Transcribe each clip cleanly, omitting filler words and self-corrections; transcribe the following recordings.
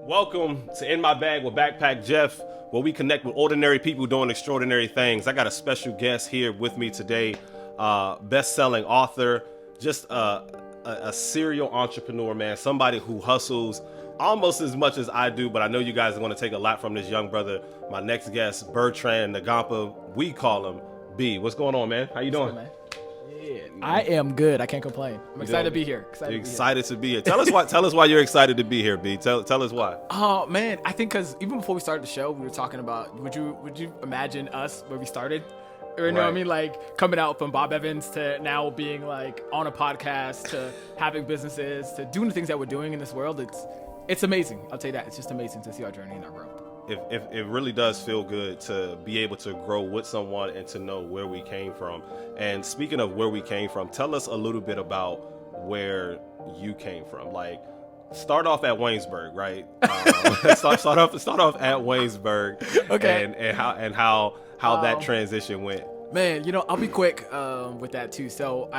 Welcome to In My Bag with Backpack Jeff, where we connect with ordinary people doing extraordinary things. I got a special guest here with me today, best-selling author, just a serial entrepreneur, man, somebody who hustles almost as much as I do, but I know you guys are going to take a lot from this young brother. My next guest, Betrand Ngampa, we call him B. What's going on, man? How you doing? Good, man. I am good. I can't complain. I'm excited to be here. Excited to be here. Tell us why you're excited to be here, B. Tell us why. Oh man, I think because even before we started the show, we were talking about would you imagine us where we started? Or, you know what I mean? Like coming out from Bob Evans to now being like on a podcast to having businesses to doing the things that we're doing in this world. It's amazing. I'll tell you that. It's just amazing to see our journey and our growth. It really does feel good to be able to grow with someone and to know where we came from. And speaking of where we came from, tell us a little bit about where you came from. Like, start off at Waynesburg, right? Start off at Waynesburg. Okay. And how that transition went. Man, I'll be quick with that too. So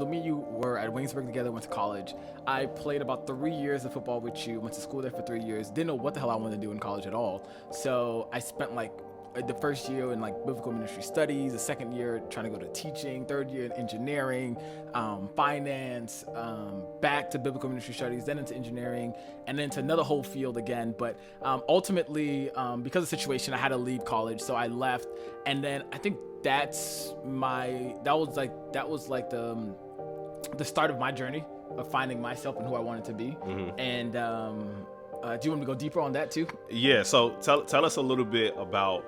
me and you were at Waynesburg together, went to college. I played about 3 years of football with you, went to school there for 3 years. Didn't know what the hell I wanted to do in college at all. So I spent like the first year in like biblical ministry studies, the second year trying to go to teaching, third year in engineering, finance, back to biblical ministry studies, then into engineering, and then to another whole field again. But ultimately, because of the situation, I had to leave college, so I left. And then I think that was like the start of my journey of finding myself and who I wanted to be. Mm-hmm. And do you want me to go deeper on that too? Yeah. So tell us a little bit about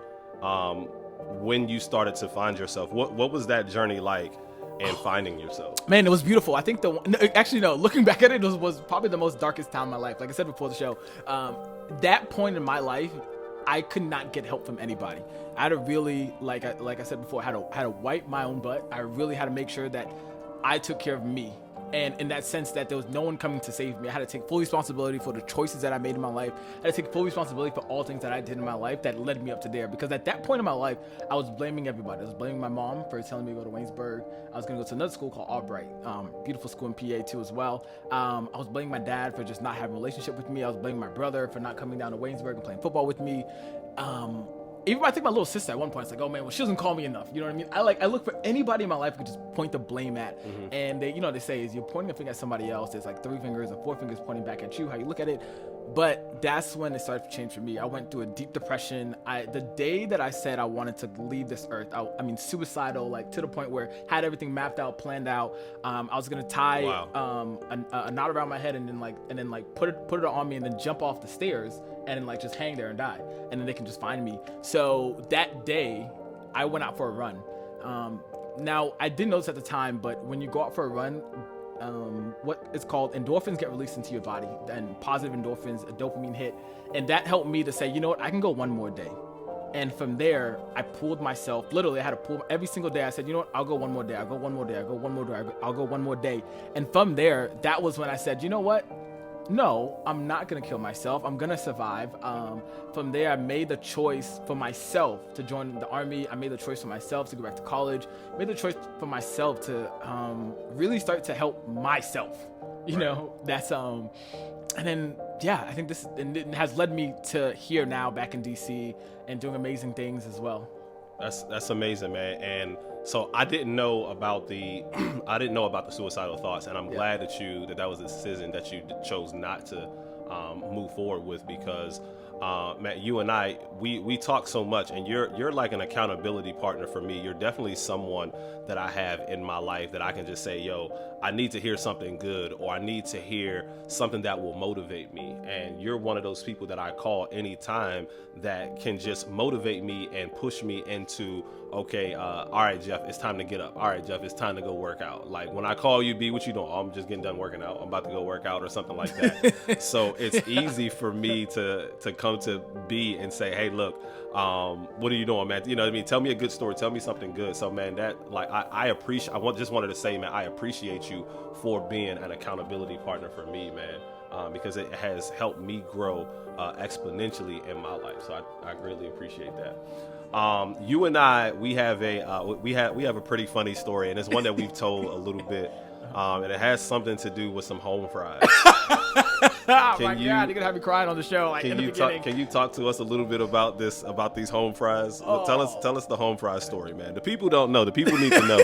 when you started to find yourself. What was that journey like in finding yourself? Man, it was beautiful. I think looking back at it, was probably the most darkest time of my life. Like I said before the show, that point in my life, I could not get help from anybody. I had to really, like I said before, had to wipe my own butt. I really had to make sure that I took care of me. And in that sense that there was no one coming to save me. I had to take full responsibility for the choices that I made in my life. I had to take full responsibility for all things that I did in my life that led me up to there. Because at that point in my life, I was blaming everybody. I was blaming my mom for telling me to go to Waynesburg. I was going to go to another school called Albright. Beautiful school in PA too as well. I was blaming my dad for just not having a relationship with me. I was blaming my brother for not coming down to Waynesburg and playing football with me. Even I think my little sister at one point, it's like, oh man, well, she doesn't call me enough. You know what I mean? I look for anybody in my life I could just point the blame at. Mm-hmm. And they say is you're pointing a finger at somebody else. There's like 3 fingers or 4 fingers pointing back at you, how you look at it. But that's when it started to change for me. I went through a deep depression. The day that I said I wanted to leave this earth, I mean, suicidal, like to the point where had everything mapped out, planned out. I was going to tie a knot around my head and then put it on me and then jump off the stairs and then like just hang there and die. And then they can just find me. So that day I went out for a run. Now I didn't notice at the time, but when you go out for a run, what is called endorphins get released into your body, and positive endorphins, a dopamine hit. And that helped me to say, you know what, I can go one more day. And from there, I pulled myself, literally I had to pull every single day. I said, you know what, I'll go one more day. I'll go one more day. I'll go one more day. I'll go one more day. And from there, that was when I said, you know what? No, I'm not going to kill myself. I'm going to survive. From there, I made the choice for myself to join the army. I made the choice for myself to go back to college. I made the choice for myself to really start to help myself. You know, that's and then I think it has led me to here now, back in DC, and doing amazing things as well. That's amazing, man. And so I didn't know about the suicidal thoughts, and I'm glad that was a decision that you chose not to move forward with, because Matt, you and I, we talk so much, and you're like an accountability partner for me. You're definitely someone that I have in my life that I can just say, yo, I need to hear something good, or I need to hear something that will motivate me. And you're one of those people that I call anytime that can just motivate me and push me into, okay, all right, Jeff, it's time to get up. All right, Jeff, it's time to go work out. Like when I call you, B, what you doing? Oh, I'm just getting done working out. I'm about to go work out or something like that. So it's easy for me to come to B and say, hey, look, what are you doing, man? You know what I mean? Tell me a good story. Tell me something good. So, man, that like I appreciate. Just wanted to say, man, I appreciate you for being an accountability partner for me, man, because it has helped me grow exponentially in my life. So I greatly appreciate that. You and I, we have a pretty funny story, and it's one that we've told a little bit, and it has something to do with some home fries. God, you're gonna have me crying on the show. Like in the beginning. Can you talk to us a little bit about these home fries? Oh. Tell us the home fry story, man. The people don't know. The people need to know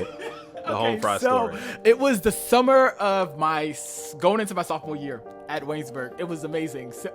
the home fry story. It was the summer of my going into my sophomore year at Waynesburg. It was amazing. So,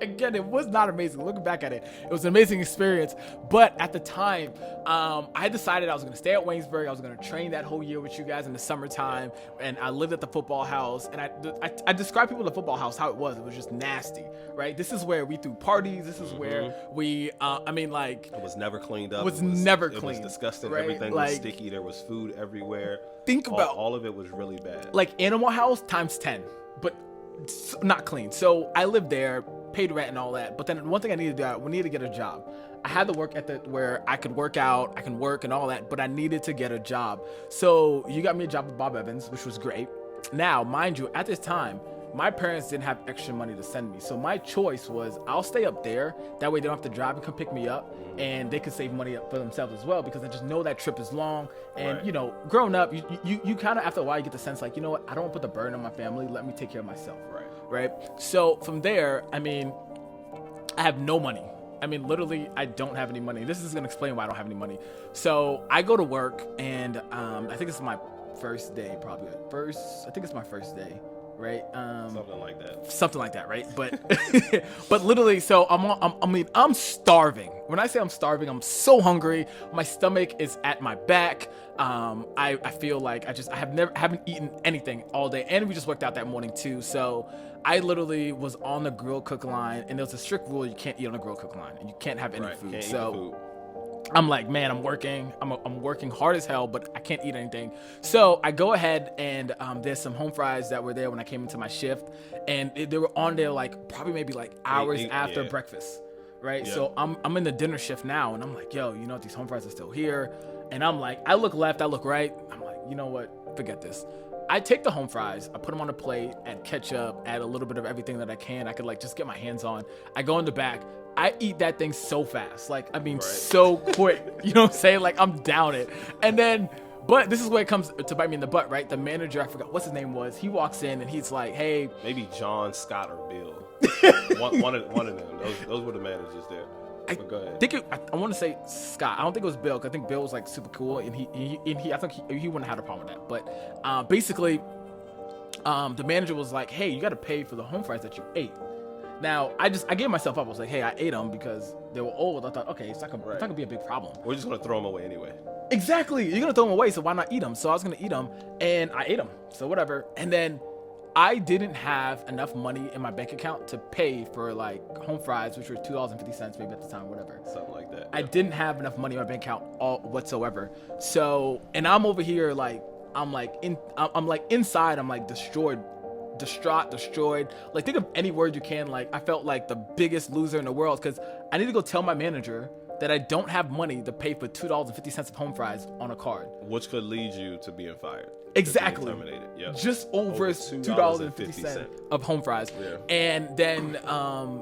again, it was not amazing. Looking back at it, it was an amazing experience. But at the time, I decided I was going to stay at Waynesburg. I was going to train that whole year with you guys in the summertime. And I lived at the football house. And I described people at the football house how it was. It was just nasty, right? This is where we threw parties. This is where we, it was never cleaned up. It was never clean. It was disgusting. Right? Everything was sticky. There was food everywhere. Think about all of it was really bad. Like Animal House times 10, but not clean. So I lived there, paid rent and all that. But then one thing I needed to do, we needed to get a job. I had to work at where I could work out, I can work and all that, but I needed to get a job. So you got me a job with Bob Evans, which was great. Now, mind you, at this time, my parents didn't have extra money to send me. So my choice was I'll stay up there. That way they don't have to drive and come pick me up. And they can save money up for themselves as well, because I just know that trip is long. And, right. you know, growing up, you kind of, after a while, you get the sense like, you know what, I don't want to put the burden on my family. Let me take care of myself. Right. So from there, I mean, I have no money. I mean, literally, I don't have any money. This is going to explain why I don't have any money. So I go to work, and I think it's my first day, probably. I think it's my first day. Right, something like that, right? But but literally, so I'm starving. When I say I'm starving, I'm so hungry. My stomach is at my back. I feel like I haven't eaten anything all day, and we just worked out that morning too. So I literally was on the grill cook line, and there's a strict rule: you can't eat on the grill cook line, and you can't have any food. So I'm like, man, I'm working hard as hell, but I can't eat anything. So I go ahead and there's some home fries that were there when I came into my shift, and they were on there like probably maybe like hours after breakfast, right? Yeah. So I'm in the dinner shift now, and I'm like, yo, you know, these home fries are still here, and I'm like, I look left, I look right, I'm like, you know what, forget this. I take the home fries, I put them on a plate, add ketchup, add a little bit of everything that I can. I could like just get my hands on. I go in the back. I eat that thing so fast. Like, I mean, so quick. You know what I'm saying? Like, I'm down it. And then, but this is where it comes to bite me in the butt, right? The manager, I forgot what's his name was. He walks in and he's like, hey. Maybe John, Scott, or Bill. one of them. Those were the managers there. But go ahead. I want to say Scott. I don't think it was Bill, because I think Bill was like super cool, and I think he wouldn't have had a problem with that. But basically, the manager was like, hey, you got to pay for the home fries that you ate. Now, I gave myself up. I was like, hey, I ate them because they were old. I thought, okay, it's not gonna be a big problem. We're just gonna throw them away anyway. Exactly. You're gonna throw them away, so why not eat them? So I was gonna eat them, and I ate them. So whatever. And then I didn't have enough money in my bank account to pay for like home fries, which were $2.50 maybe at the time, whatever. Something like that. I didn't have enough money in my bank account whatsoever. So, and I'm over here like I'm inside. I'm like distraught, destroyed. Like, think of any word you can. Like, I felt like the biggest loser in the world, because I need to go tell my manager that I don't have money to pay for $2.50 of home fries on a card, which could lead you to being fired. Exactly. Terminated. Yep. Just over $2.50 of home fries. Yeah. And then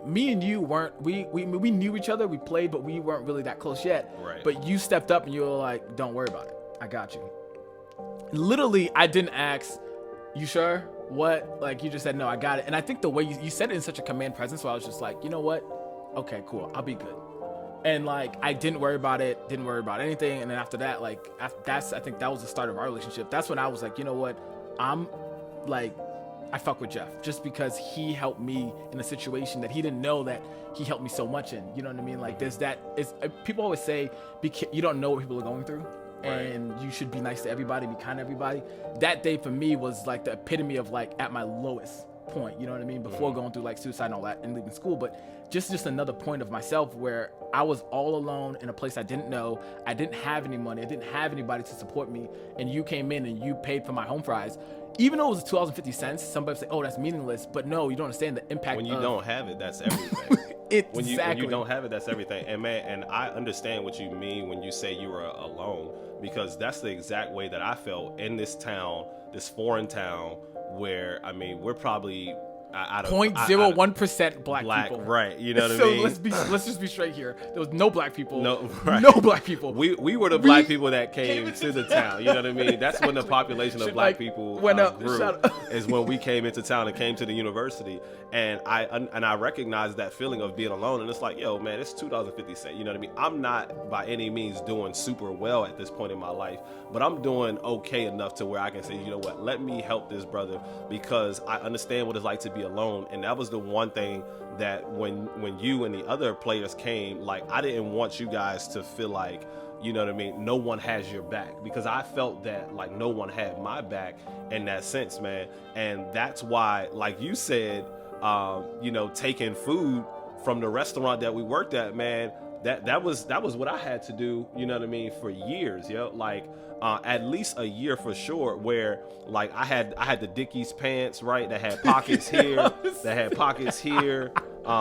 me and you weren't. We knew each other. We played, but we weren't really that close yet. Right. But you stepped up and you were like, "Don't worry about it. I got you." Literally, I didn't ask, "You sure?" What? Like, you just said, "No, I got it." And I think the way you said it in such a command presence, so I was just like, you know what? Okay, cool. I'll be good. And like, I didn't worry about it, didn't worry about anything. And then after that, like, I think that was the start of our relationship. That's when I was like, you know what? I fuck with Jeff just because he helped me in a situation that he didn't know that he helped me so much in. You know what I mean? Like, people always say, you don't know what people are going through. And you should be nice to everybody, be kind to everybody. That day for me was like the epitome of like at my lowest point, you know what I mean? Before going through like suicide and all that and leaving school, but just another point of myself where I was all alone in a place I didn't know. I didn't have any money. I didn't have anybody to support me. And you came in and you paid for my home fries. Even though it was $2.50, somebody would say, oh, that's meaningless. But no, you don't understand the impact. When you don't have it, that's everything. Exactly. When you don't have it, that's everything. And man, and I understand what you mean when you say you were alone, because that's the exact way that I felt in this town, this foreign town, where, I mean, we're probably out of 0.01% black people. Right? You know what so I mean? let's just be straight here. There was no black people. No, right. No black people. We were the black people that came to the town. You know what I mean? That's when the population of black people grew. Is when we came into town and came to the university, and I recognized that feeling of being alone. And it's like, yo, man, it's $2.50. You know what I mean? I'm not by any means doing super well at this point in my life, but I'm doing okay enough to where I can say, you know what? Let me help this brother, because I understand what it's like to be alone. And that was the one thing that when you and the other players came, like, I didn't want you guys to feel like, you know what I mean, no one has your back, because I felt that like no one had my back in that sense, man. And that's why, like you said, you know, taking food from the restaurant that we worked at, man, that was what I had to do, you know what I mean, for years, yo. Like at least a year for sure, where like I had the Dickies pants, right, that had pockets here, that had pockets here.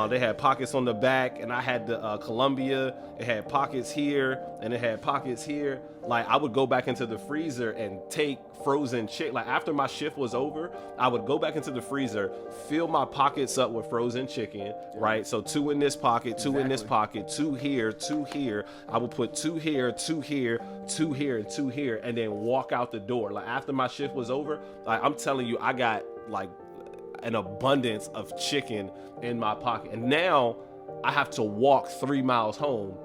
They had pockets on the back, and I had the Columbia. It had pockets here, and it had pockets here. Like, I would go back into the freezer and take frozen chicken. Like, after my shift was over, I would go back into the freezer, fill my pockets up with frozen chicken, right? So 2 in this pocket, 2 in this pocket, 2 here, 2 here. I would put 2 here, 2 here, 2 here, and 2 here, and then walk out the door. Like, after my shift was over, like, I'm telling you, I got like an abundance of chicken in my pocket. And now I have to walk 3 miles home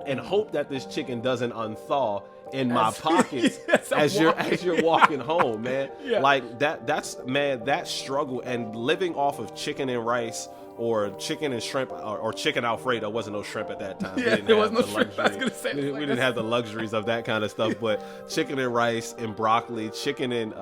and hope that this chicken doesn't unthaw in my pockets as you're walking home, man. Yeah. Like that's man, that struggle, and living off of chicken and rice or chicken and shrimp or chicken Alfredo. There wasn't no shrimp at that time. Yeah, there was no shrimp. I was gonna say, we didn't have the luxuries of that kind of stuff, but chicken and rice and broccoli, chicken and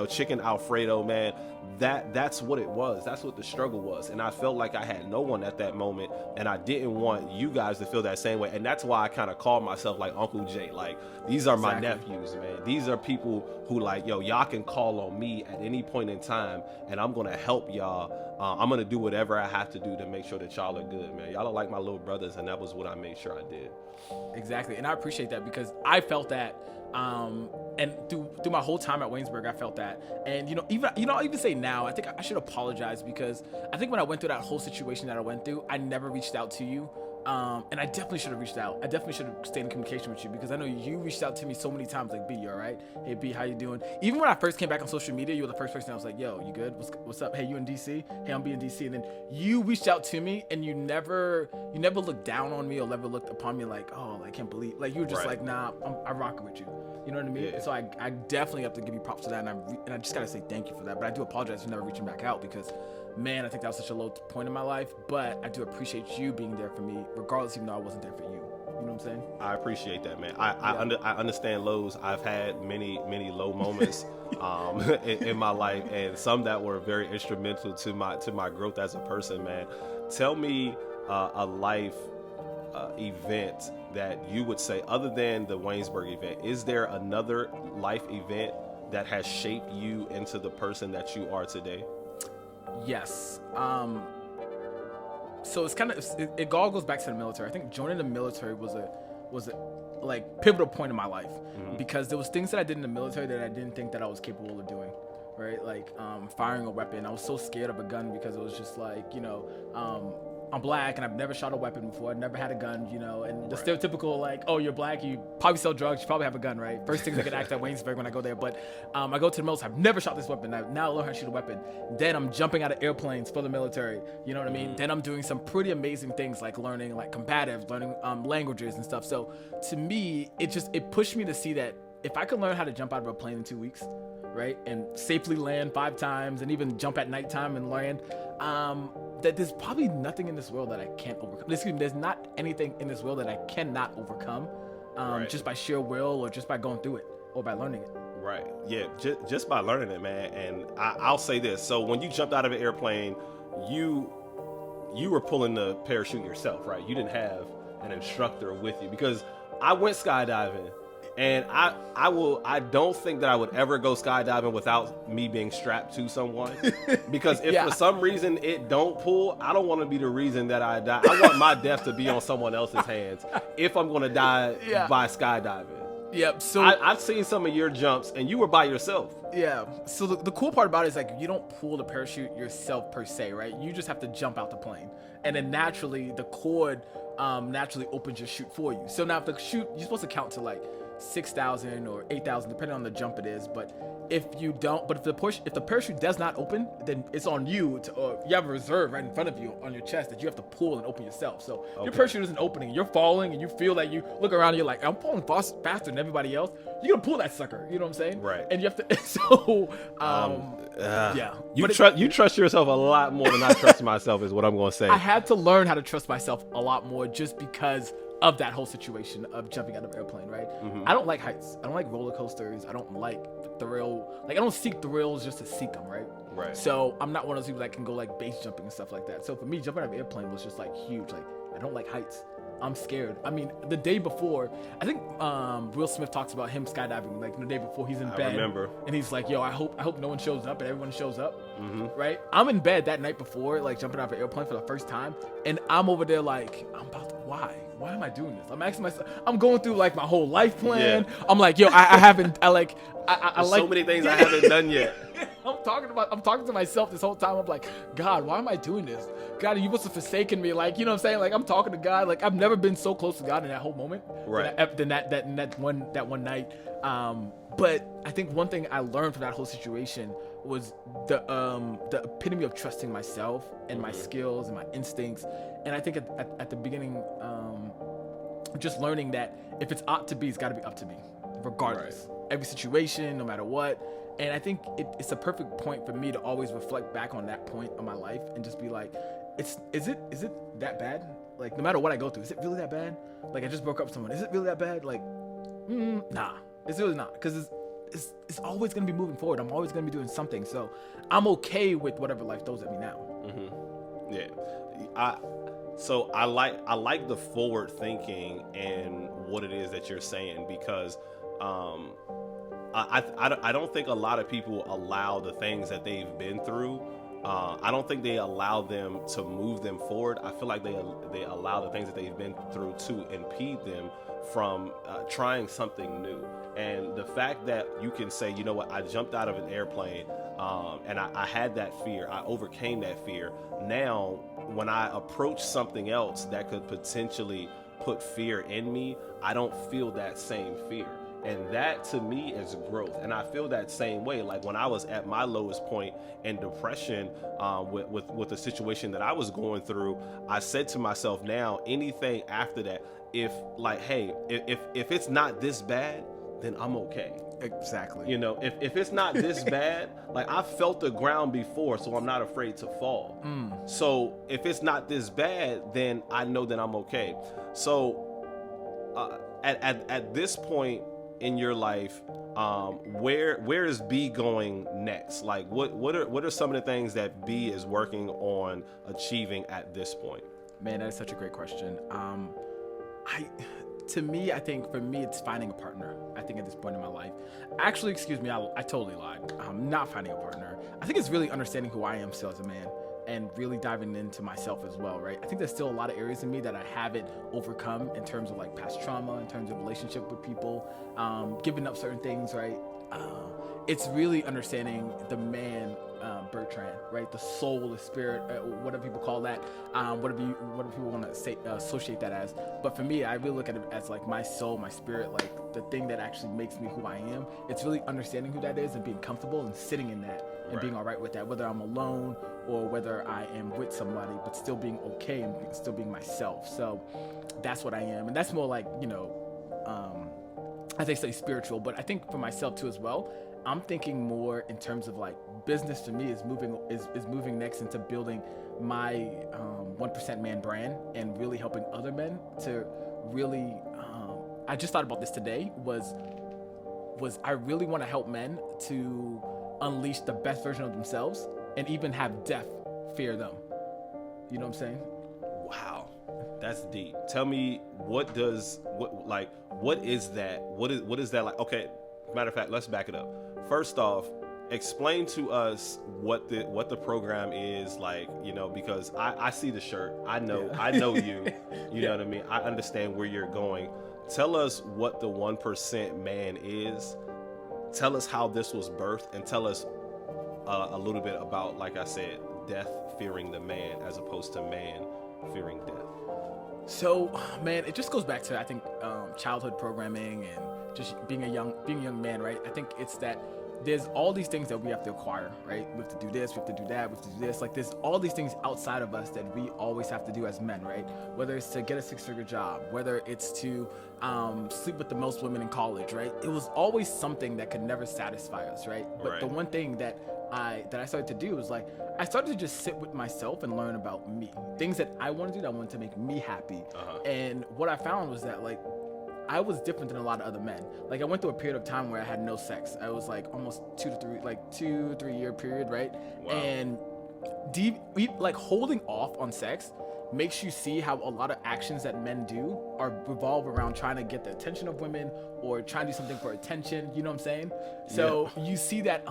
chicken Alfredo, man. That's what it was. That's what the struggle was. And I felt like I had no one at that moment, and I didn't want you guys to feel that same way. And that's why I kind of called myself like Uncle Jay. Like, these are my nephews, man. These are people who, like, yo, y'all can call on me at any point in time, and I'm gonna help y'all. I'm gonna do whatever I have to do to make sure that y'all are good, man. Y'all are like my little brothers, and that was what I made sure I did. Exactly. And I appreciate that, because I felt that. And through my whole time at Waynesburg, I felt that. And I'll even say now, I think I should apologize, because I think when I went through that whole situation that I went through, I never reached out to you. And I definitely should have reached out. I definitely should have stayed in communication with you, because I know you reached out to me so many times, like, B, you all right? Hey, B, how you doing? Even when I first came back on social media, you were the first person I was like, yo, you good? What's up? Hey, you in DC? Hey, I'm in DC. And then you reached out to me, and you never looked down on me or never looked upon me like, oh, I can't believe. Like, you were just like, nah, I'm rocking with you. You know what I mean? Yeah. So I definitely have to give you props for that, and I just gotta say thank you for that. But I do apologize for never reaching back out, because, man, I think that was such a low point in my life. But I do appreciate you being there for me, regardless, even though I wasn't there for you. You know what I'm saying? I appreciate that, man. I understand lows. I've had many low moments in my life, and some that were very instrumental to my growth as a person, man. Tell me a life event that you would say, other than the Waynesburg event, is there another life event that has shaped you into the person that you are today? Yes. So it's kind of, it all goes back to the military. I think joining the military was a like pivotal point in my life, because there was things that I did in the military that I didn't think that I was capable of doing. Right? Like firing a weapon. I was so scared of a gun, because it was just like, I'm black and I've never shot a weapon before. I've never had a gun, and the stereotypical, like, oh, you're black, you probably sell drugs, you probably have a gun, right? First things I get asked at Waynesburg when I go there. But I go to the military, I've never shot this weapon. I've now learned how to shoot a weapon. Then I'm jumping out of airplanes for the military, you know what I mean? Then I'm doing some pretty amazing things, like learning like combatives, learning languages and stuff. So to me, it pushed me to see that if I could learn how to jump out of a plane in 2 weeks, right, and safely land 5 times, and even jump at nighttime and land, that there's probably nothing in this world that I can't overcome. There's not anything in this world that I cannot overcome, just by sheer will, or just by going through it, or by learning it. Right. Yeah. Just by learning it, man. And I'll say this. So when you jumped out of an airplane, you were pulling the parachute yourself, right? You didn't have an instructor with you, because I went skydiving. And I don't think that I would ever go skydiving without me being strapped to someone, because if for some reason it don't pull, I don't want to be the reason that I die. I want my death to be on someone else's hands if I'm going to die by skydiving. Yep. So I've seen some of your jumps, and you were by yourself. yeah. So the cool part about it is like you don't pull the parachute yourself per se, right? You just have to jump out the plane, and then naturally the cord naturally opens your chute for you. So now if the chute, you're supposed to count to like 6,000 or 8,000, depending on the jump it is. But if you don't, but if the parachute does not open, then it's on you to, or you have a reserve right in front of you on your chest that you have to pull and open yourself. So your parachute isn't opening, you're falling, and you feel like you look around and you're like, I'm falling faster than everybody else. You're gonna pull that sucker, you know what I'm saying? Right. And you have to. So yeah, You trust yourself a lot more than I trust myself, is what I'm gonna say. I had to learn how to trust myself a lot more just because of that whole situation of jumping out of an airplane, right? I don't like heights. I don't like roller coasters. I don't like thrill. Like, I don't seek thrills just to seek them, right? Right. So I'm not one of those people that can go like base jumping and stuff like that. So for me, jumping out of an airplane was just like huge. Like, I don't like heights. I'm scared. I mean, the day before, I think Will Smith talks about him skydiving. Like the day before, he's in bed. I remember. And he's like, "Yo, I hope no one shows up," and everyone shows up. Right? I'm in bed that night before, like jumping out of an airplane for the first time, and I'm over there like, I'm about to, why am I doing this? I'm asking myself. I'm going through like my whole life plan. Yeah. I'm like, yo, I haven't. I like so many things I haven't done yet. I'm talking to myself this whole time. I'm like, God, why am I doing this? God, you must have forsaken me. Like, you know what I'm saying? Like, I'm talking to God. Like, I've never been so close to God in that whole moment. Right. Than that one night. But I think one thing I learned from that whole situation was the epitome of trusting myself and my skills and my instincts. And I think at the beginning, just learning that if it's ought to be, it's got to be up to me, regardless. Right. Every situation, no matter what. And I think it's a perfect point for me to always reflect back on that point of my life and just be like, is it that bad? Like, no matter what I go through, is it really that bad? Like, I just broke up with someone. Is it really that bad? Like, nah, it's really not. Because it's always going to be moving forward. I'm always going to be doing something. So I'm okay with whatever life throws at me now. Yeah. I like the forward thinking and what it is that you're saying, because I don't think a lot of people allow the things that they've been through. I don't think they allow them to move them forward. I feel like they allow the things that they've been through to impede them from trying something new. And the fact that you can say, you know what, I jumped out of an airplane and I had that fear. I overcame that fear. Now, when I approach something else that could potentially put fear in me, I don't feel that same fear. And that to me is growth. And I feel that same way. Like when I was at my lowest point in depression with the situation that I was going through, I said to myself, now anything after that, if it's not this bad, then I'm okay. Exactly. You know, if it's not this bad, like I felt the ground before, so I'm not afraid to fall. So if it's not this bad, then I know that I'm okay. So at this point in your life, where is B going next? Like what are some of the things that B is working on achieving at this point? Man, that is such a great question. I think for me, it's finding a partner. I think at this point in my life, actually, excuse me, I totally lied. I'm not finding a partner. I think it's really understanding who I am still as a man and really diving into myself as well, right? I think there's still a lot of areas in me that I haven't overcome in terms of like past trauma, in terms of relationship with people, giving up certain things, right? It's really understanding the man, Betrand, right? The soul, the spirit, whatever people call that, whatever people want to say, associate that as. But for me, I really look at it as like my soul, my spirit, like the thing that actually makes me who I am. It's really understanding who that is and being comfortable and sitting in that and being all right with that, whether I'm alone or whether I am with somebody, but still being okay and still being myself. So that's what I am. And that's more like, as they say, spiritual, but I think for myself too as well, I'm thinking more in terms of like business for me is moving next into building my 1% man brand and really helping other men to really, I just thought about this today, was I really want to help men to unleash the best version of themselves and even have death fear them. You know what I'm saying? Wow. That's deep. Tell me, what is that? What is that like? Okay, matter of fact, let's back it up. First off, explain to us what the program is like, because I see the shirt. I know you. You know what I mean? I understand where you're going. tell us what the 1% man is. Tell us how this was birthed, and tell us a little bit about, like I said, death fearing the man as opposed to man fearing death. So, man, it just goes back to, I think, childhood programming and just being a young man, right? I think it's that there's all these things that we have to acquire, right? We have to do this, we have to do that, we have to do this. Like, there's all these things outside of us that we always have to do as men, right? Whether it's to get a 6-figure job, whether it's to sleep with the most women in college, right? It was always something that could never satisfy us, right? But the one thing that I started to do was, like, I started to just sit with myself and learn about me. Things that I want to do that I wanted to make me happy. And what I found was that, like, I was different than a lot of other men. Like, I went through a period of time where I had no sex. I was like almost 2 to 3 year period, right? Wow. And like holding off on sex makes you see how a lot of actions that men do revolve around trying to get the attention of women or trying to do something for attention. You know what I'm saying? So you see that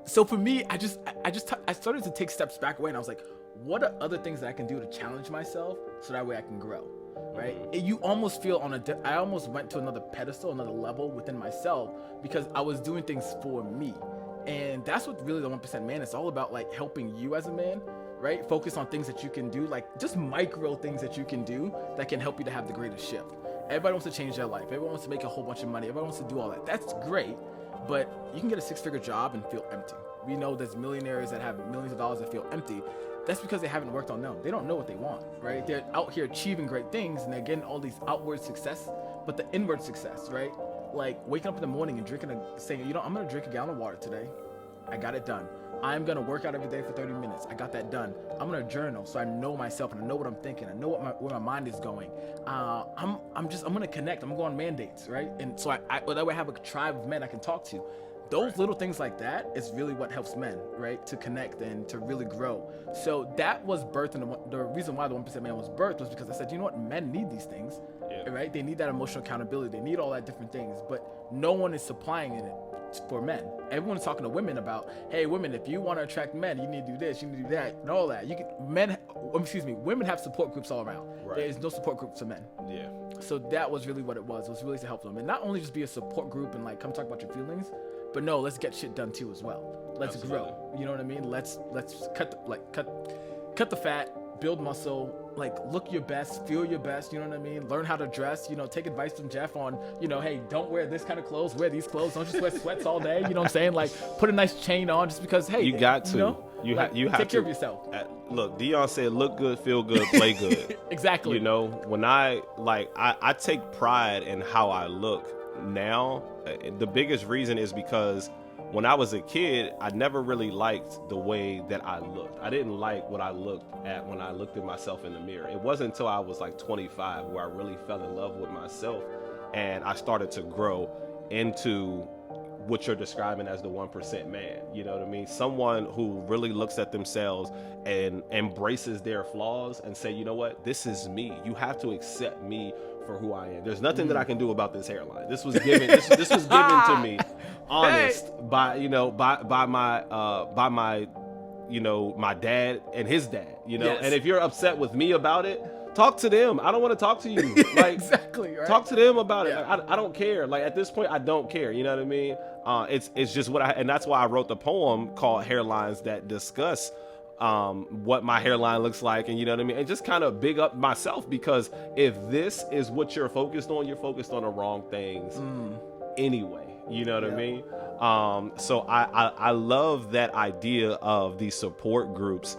so for me, I started to take steps back away, and I was like, what are other things that I can do to challenge myself so that way I can grow? Right? You almost feel I almost went to another pedestal, another level within myself, because I was doing things for me. And that's what really the 1% man is all about, like helping you as a man, right? Focus on things that you can do, like just micro things that you can do that can help you to have the greatest shift. Everybody wants to change their life. Everyone wants to make a whole bunch of money. Everybody wants to do all that. That's great, but you can get a 6-figure job and feel empty. We know there's millionaires that have millions of dollars that feel empty. That's because they haven't worked on them. They don't know what they want, right? They're out here achieving great things and they're getting all these outward success, but the inward success, right? Like waking up in the morning and saying, I'm gonna drink a gallon of water today. I got it done. I'm gonna work out every day for 30 minutes. I got that done. I'm gonna journal so I know myself and I know what I'm thinking. I know where my mind is going. I'm gonna connect. I'm gonna go on mandates, right? And so that way I have a tribe of men I can talk to. Those little things like that is really what helps men, right, to connect and to really grow. So that was birthed, and the reason why the 1% man was birthed was because I said, you know what, men need these things, right? They need that emotional accountability. They need all that different things, but no one is supplying it for men. Everyone is talking to women about, hey, women, if you want to attract men, you need to do this, you need to do that, and all that. Women have support groups all around. Right. There is no support group for men. Yeah. So that was really what it was. It was really to help them, and not only just be a support group and like come talk about your feelings. But no, let's get shit done too as well. Let's grow. You know what I mean? Let's cut the fat, build muscle, like look your best, feel your best. You know what I mean? Learn how to dress. Take advice from Jeff on, hey, don't wear this kind of clothes. Wear these clothes. Don't just wear sweats all day. You know what I'm saying? Like put a nice chain on just because. Hey, you got to. You have take care of yourself. Look, Dion said, "Look good, feel good, play good." Exactly. When I take pride in how I look now. The biggest reason is because when I was a kid, I never really liked the way that I looked. I didn't like what I looked at when I looked at myself in the mirror. It wasn't until I was like 25 where I really fell in love with myself and I started to grow into what you're describing as the 1% man. You know what I mean? Someone who really looks at themselves and embraces their flaws and say, you know what, this is me. You have to accept me for who I am. There's nothing that I can do about this hairline. This was given. this was given to me, honest, by my my dad and his dad. Yes. And if you're upset with me about it, talk to them. I don't want to talk to you. Like exactly. Right? Talk to them about it. Like, I don't care. Like at this point, I don't care. You know what I mean? It's just and that's why I wrote the poem called Hairlines that discuss what my hairline looks like, and you know what I mean, and just kind of big up myself, because if this is what you're focused on, you're focused on the wrong things anyway. You know what I mean? So I love that idea of these support groups,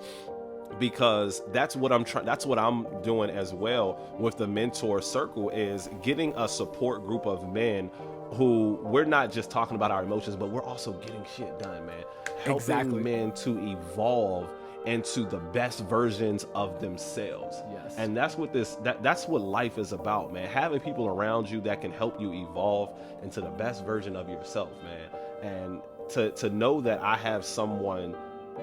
because that's what I'm doing as well with the mentor circle, is getting a support group of men who we're not just talking about our emotions, but we're also getting shit done, man. Helping men to evolve into the best versions of themselves. Yes. And that's what that's what life is about, man. Having people around you that can help you evolve into the best version of yourself, man. And to know that I have someone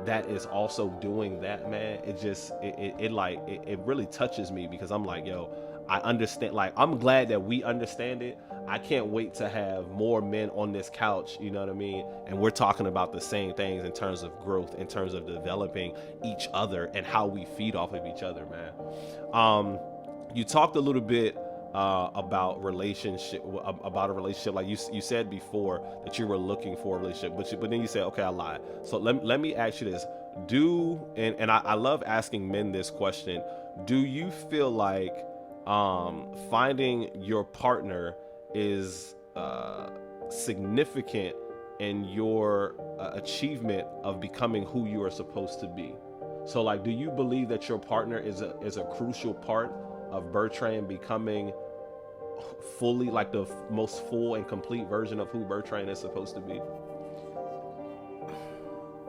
that is also doing that, man, it really touches me, because I'm like, yo, I understand. Like, I'm glad that we understand it. I can't wait to have more men on this couch, you know what I mean? And we're talking about the same things in terms of growth, in terms of developing each other and how we feed off of each other, man. you talked a little bit about about a relationship. Like you said before that you were looking for a relationship, but then you said, okay, I lied. So let me ask you this: and I love asking men this question. Do you feel like finding your partner is significant in your achievement of becoming who you are supposed to be? So, like, do you believe that your partner is a crucial part of Betrand becoming fully, like, the most full and complete version of who Betrand is supposed to be?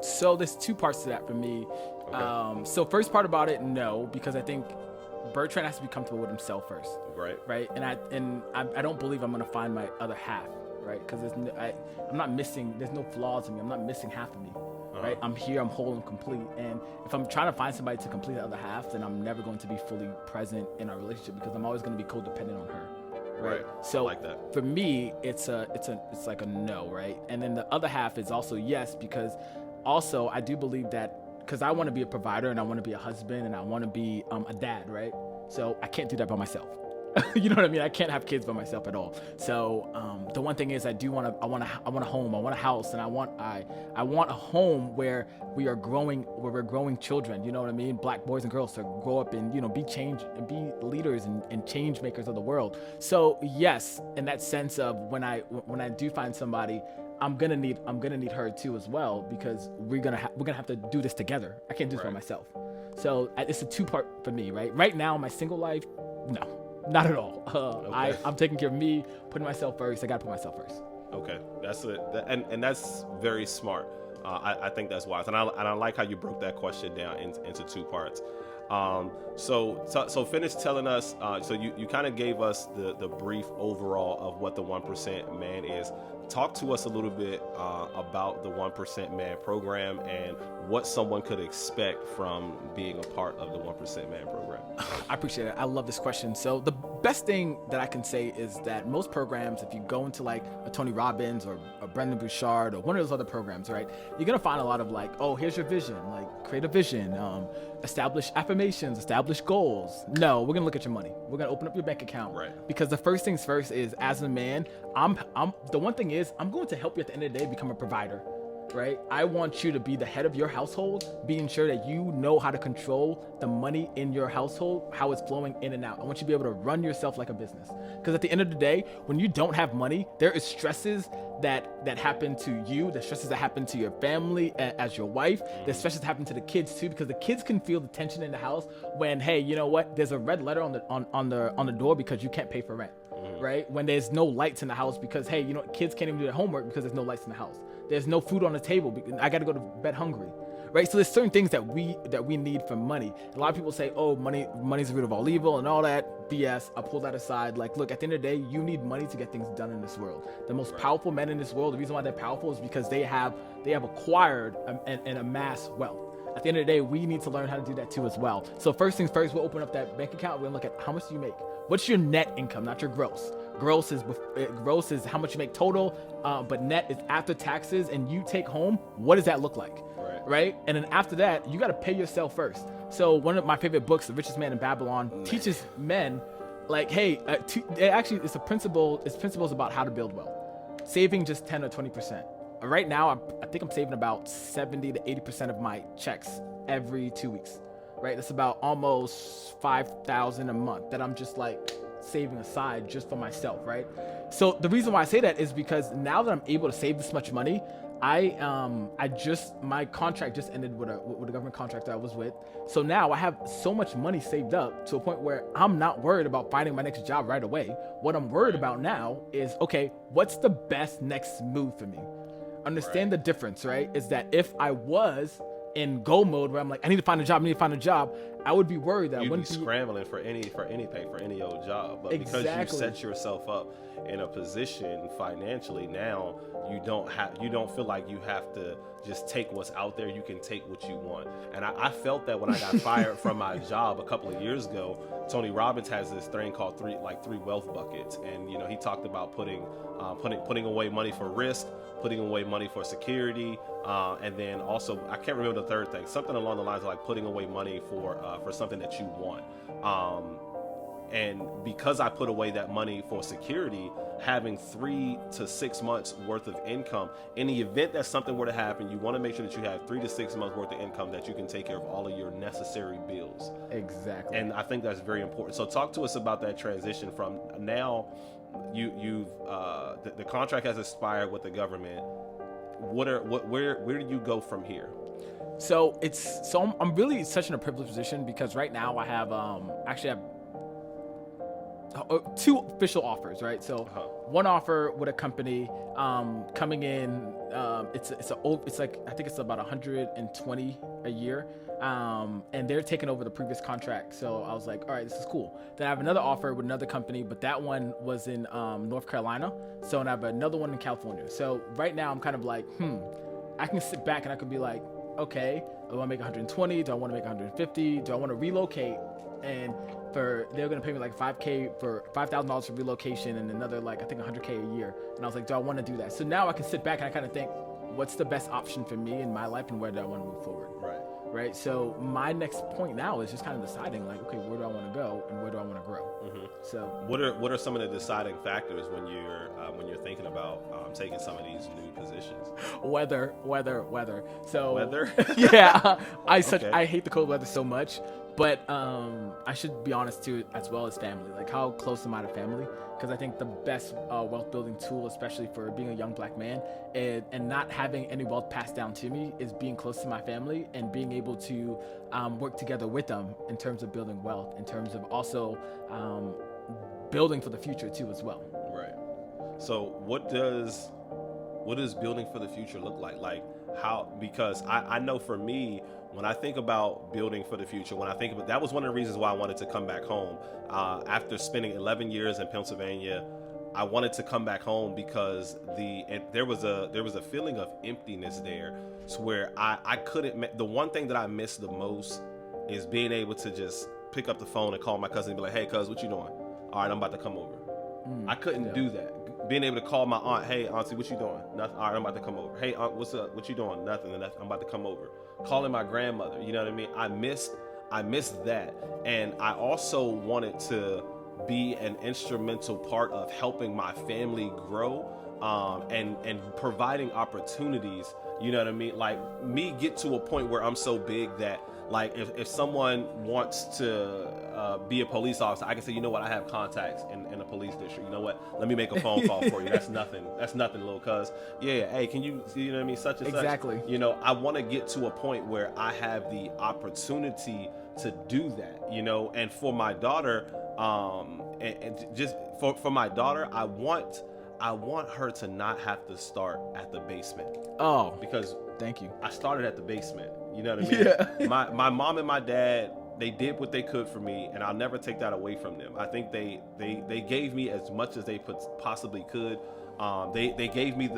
So there's two parts to that for me. Okay. So first part about it, no, because I think Betrand has to be comfortable with himself first. Right. And I don't believe I'm gonna find my other half. Right. Because I'm not missing. There's no flaws in me. I'm not missing half of me. Right. I'm here. I'm whole and complete. And if I'm trying to find somebody to complete the other half, then I'm never going to be fully present in our relationship because I'm always going to be codependent on her. Right. So like that. For me, it's like a no. Right. And then the other half is also yes, because also I do believe that because I want to be a provider and I want to be a husband and I want to be a dad. Right. So I can't do that by myself. You know what I mean? I can't have kids by myself at all. So the one thing is I want a home, I want a house, and I want a home where we're growing children. You know what I mean? Black boys and girls to grow up and be leaders and change makers of the world. So yes, in that sense of when I do find somebody, I'm gonna need her too as well, because we're gonna have to do this together. I can't do this by myself. So it's a two-part for me, right? Right now, my single life, no. Not at all. Okay. I'm taking care of me, putting myself first. I got to put myself first. Okay, that's it, and that's very smart. I think that's wise, and I like how you broke that question down into two parts. So finish telling us. So you kind of gave us the brief overall of what the 1% Man is. Talk to us a little bit about the 1% Man program and what someone could expect from being a part of the 1% Man program. I appreciate it. I love this question. So the best thing that I can say is that most programs, if you go into like a Tony Robbins or a Brendon Burchard or one of those other programs, right, you're going to find a lot of like, oh, here's your vision, like create a vision, establish affirmations, establish goals. No, we're going to look at your money. We're going to open up your bank account. Right. Because the first things first is, as a man, the one thing is, I'm going to help you at the end of the day become a provider. Right? I want you to be the head of your household, being sure that you know how to control the money in your household, how it's flowing in and out. I want you to be able to run yourself like a business. Because at the end of the day, when you don't have money, there is stresses that happen to you, the stresses that happen to your family as your wife, the stresses that happen to the kids too, because the kids can feel the tension in the house when, hey, you know what? There's a red letter on the door because you can't pay for rent. Right? When there's no lights in the house because, hey, you know, kids can't even do their homework because there's no lights in the house. There's no food on the table. I got to go to bed hungry. Right? So there's certain things that we need for money. A lot of people say, oh, money's the root of all evil and all that BS. I'll pull that aside. Like, look, at the end of the day, you need money to get things done in this world. The most powerful men in this world, the reason why they're powerful is because they have acquired and amassed wealth. At the end of the day, we need to learn how to do that too as well. So first things first, we'll open up that bank account. We're gonna look at how much do you make. What's your net income, not your gross. Gross is how much you make total, but net is after taxes, and you take home. What does that look like? Right? And then after that, you got to pay yourself first. So one of my favorite books, The Richest Man in Babylon, teaches men, like, hey, it's principles about how to build wealth. Saving just 10 or 20%. Right now, I think I'm saving about 70 to 80% of my checks every 2 weeks. Right? That's about almost $5,000 a month that I'm just like saving aside just for myself, right? So the reason why I say that is because now that I'm able to save this much money, my contract just ended with a government contract that I was with. So now I have so much money saved up to a point where I'm not worried about finding my next job right away. What I'm worried about now is, okay, what's the best next move for me? Understand the difference, right? Is that if I was in go mode where I'm like, I need to find a job, I would be worried that I wouldn't be scrambling for any old job. But because you set yourself up in a position financially, now you don't feel like you have to just take what's out there. You can take what you want. And I felt that when I got fired from my job a couple of years ago. Tony Robbins has this thing called three wealth buckets, and you know, he talked about putting away money for risk, putting away money for security, and then also, I can't remember the third thing, something along the lines of like putting away money for something that you want. and because I put away that money for security, having 3 to 6 months worth of income in the event that something were to happen, you want to make sure that you have 3 to 6 months worth of income that you can take care of all of your necessary bills. Exactly. And I think that's very important. So talk to us about that transition from now. The contract has expired with the government. Where do you go from here? So I'm really such in a privileged position because right now I have actually have 2 official offers, right? So one offer with a company coming in, it's like I think it's about 120 a year, and they're taking over the previous contract. So I was like, all right, this is cool. Then I have another offer with another company, but that one was in North Carolina. So and I have another one in California. So right now I'm kind of like, I can sit back and I could be like, okay, do I want to make 120? Do I want to make 150? Do I want to relocate? And they're gonna pay me like $5,000 for relocation and another like I think $100K a year. And I was like, do I want to do that? So now I can sit back and I kind of think, what's the best option for me in my life and where do I want to move forward? Right. So my next point now is just kind of deciding like, okay, where do I want to go and where do I want to grow? So what are some of the deciding factors when you're thinking about taking some of these new positions? Weather. So weather. Yeah, I hate the cold weather so much. But I should be honest too, as well as family. Like, how close am I to family? Because I think the best wealth building tool, especially for being a young black man, and not having any wealth passed down to me, is being close to my family and being able to work together with them in terms of building wealth, in terms of also building for the future too as well. Right. So what does building for the future look like? Like how? Because I know for me, when I think about building for the future, that was one of the reasons why I wanted to come back home. After spending 11 years in Pennsylvania, I wanted to come back home because there was a feeling of emptiness there, so where I couldn't. The one thing that I missed the most is being able to just pick up the phone and call my cousin and be like, "Hey, cuz, what you doing? All right, I'm about to come over." I couldn't do that. Being able to call my aunt, "Hey, auntie, what you doing?" Nothing. All right, I'm about to come over. "Hey, aunt, what's up? What you doing?" Nothing. And I'm about to come over. Calling my grandmother, you know what I mean? I missed that. And I also wanted to be an instrumental part of helping my family grow, and providing opportunities, you know what I mean? Like me get to a point where I'm so big that like if someone wants to be a police officer, I can say, you know what, I have contacts in the police district. You know what, let me make a phone call for you. That's nothing, little cuz. Yeah, hey, can you know what I mean? Such and exactly. Such. You know, I want to get to a point where I have the opportunity to do that, you know. And for my daughter, and just for my daughter, I want her to not have to start at the basement. Oh, because thank you. I started at the basement. You know what I mean? Yeah. My mom and my dad, they did what they could for me, and I'll never take that away from them. I think they gave me as much as they possibly could. They gave me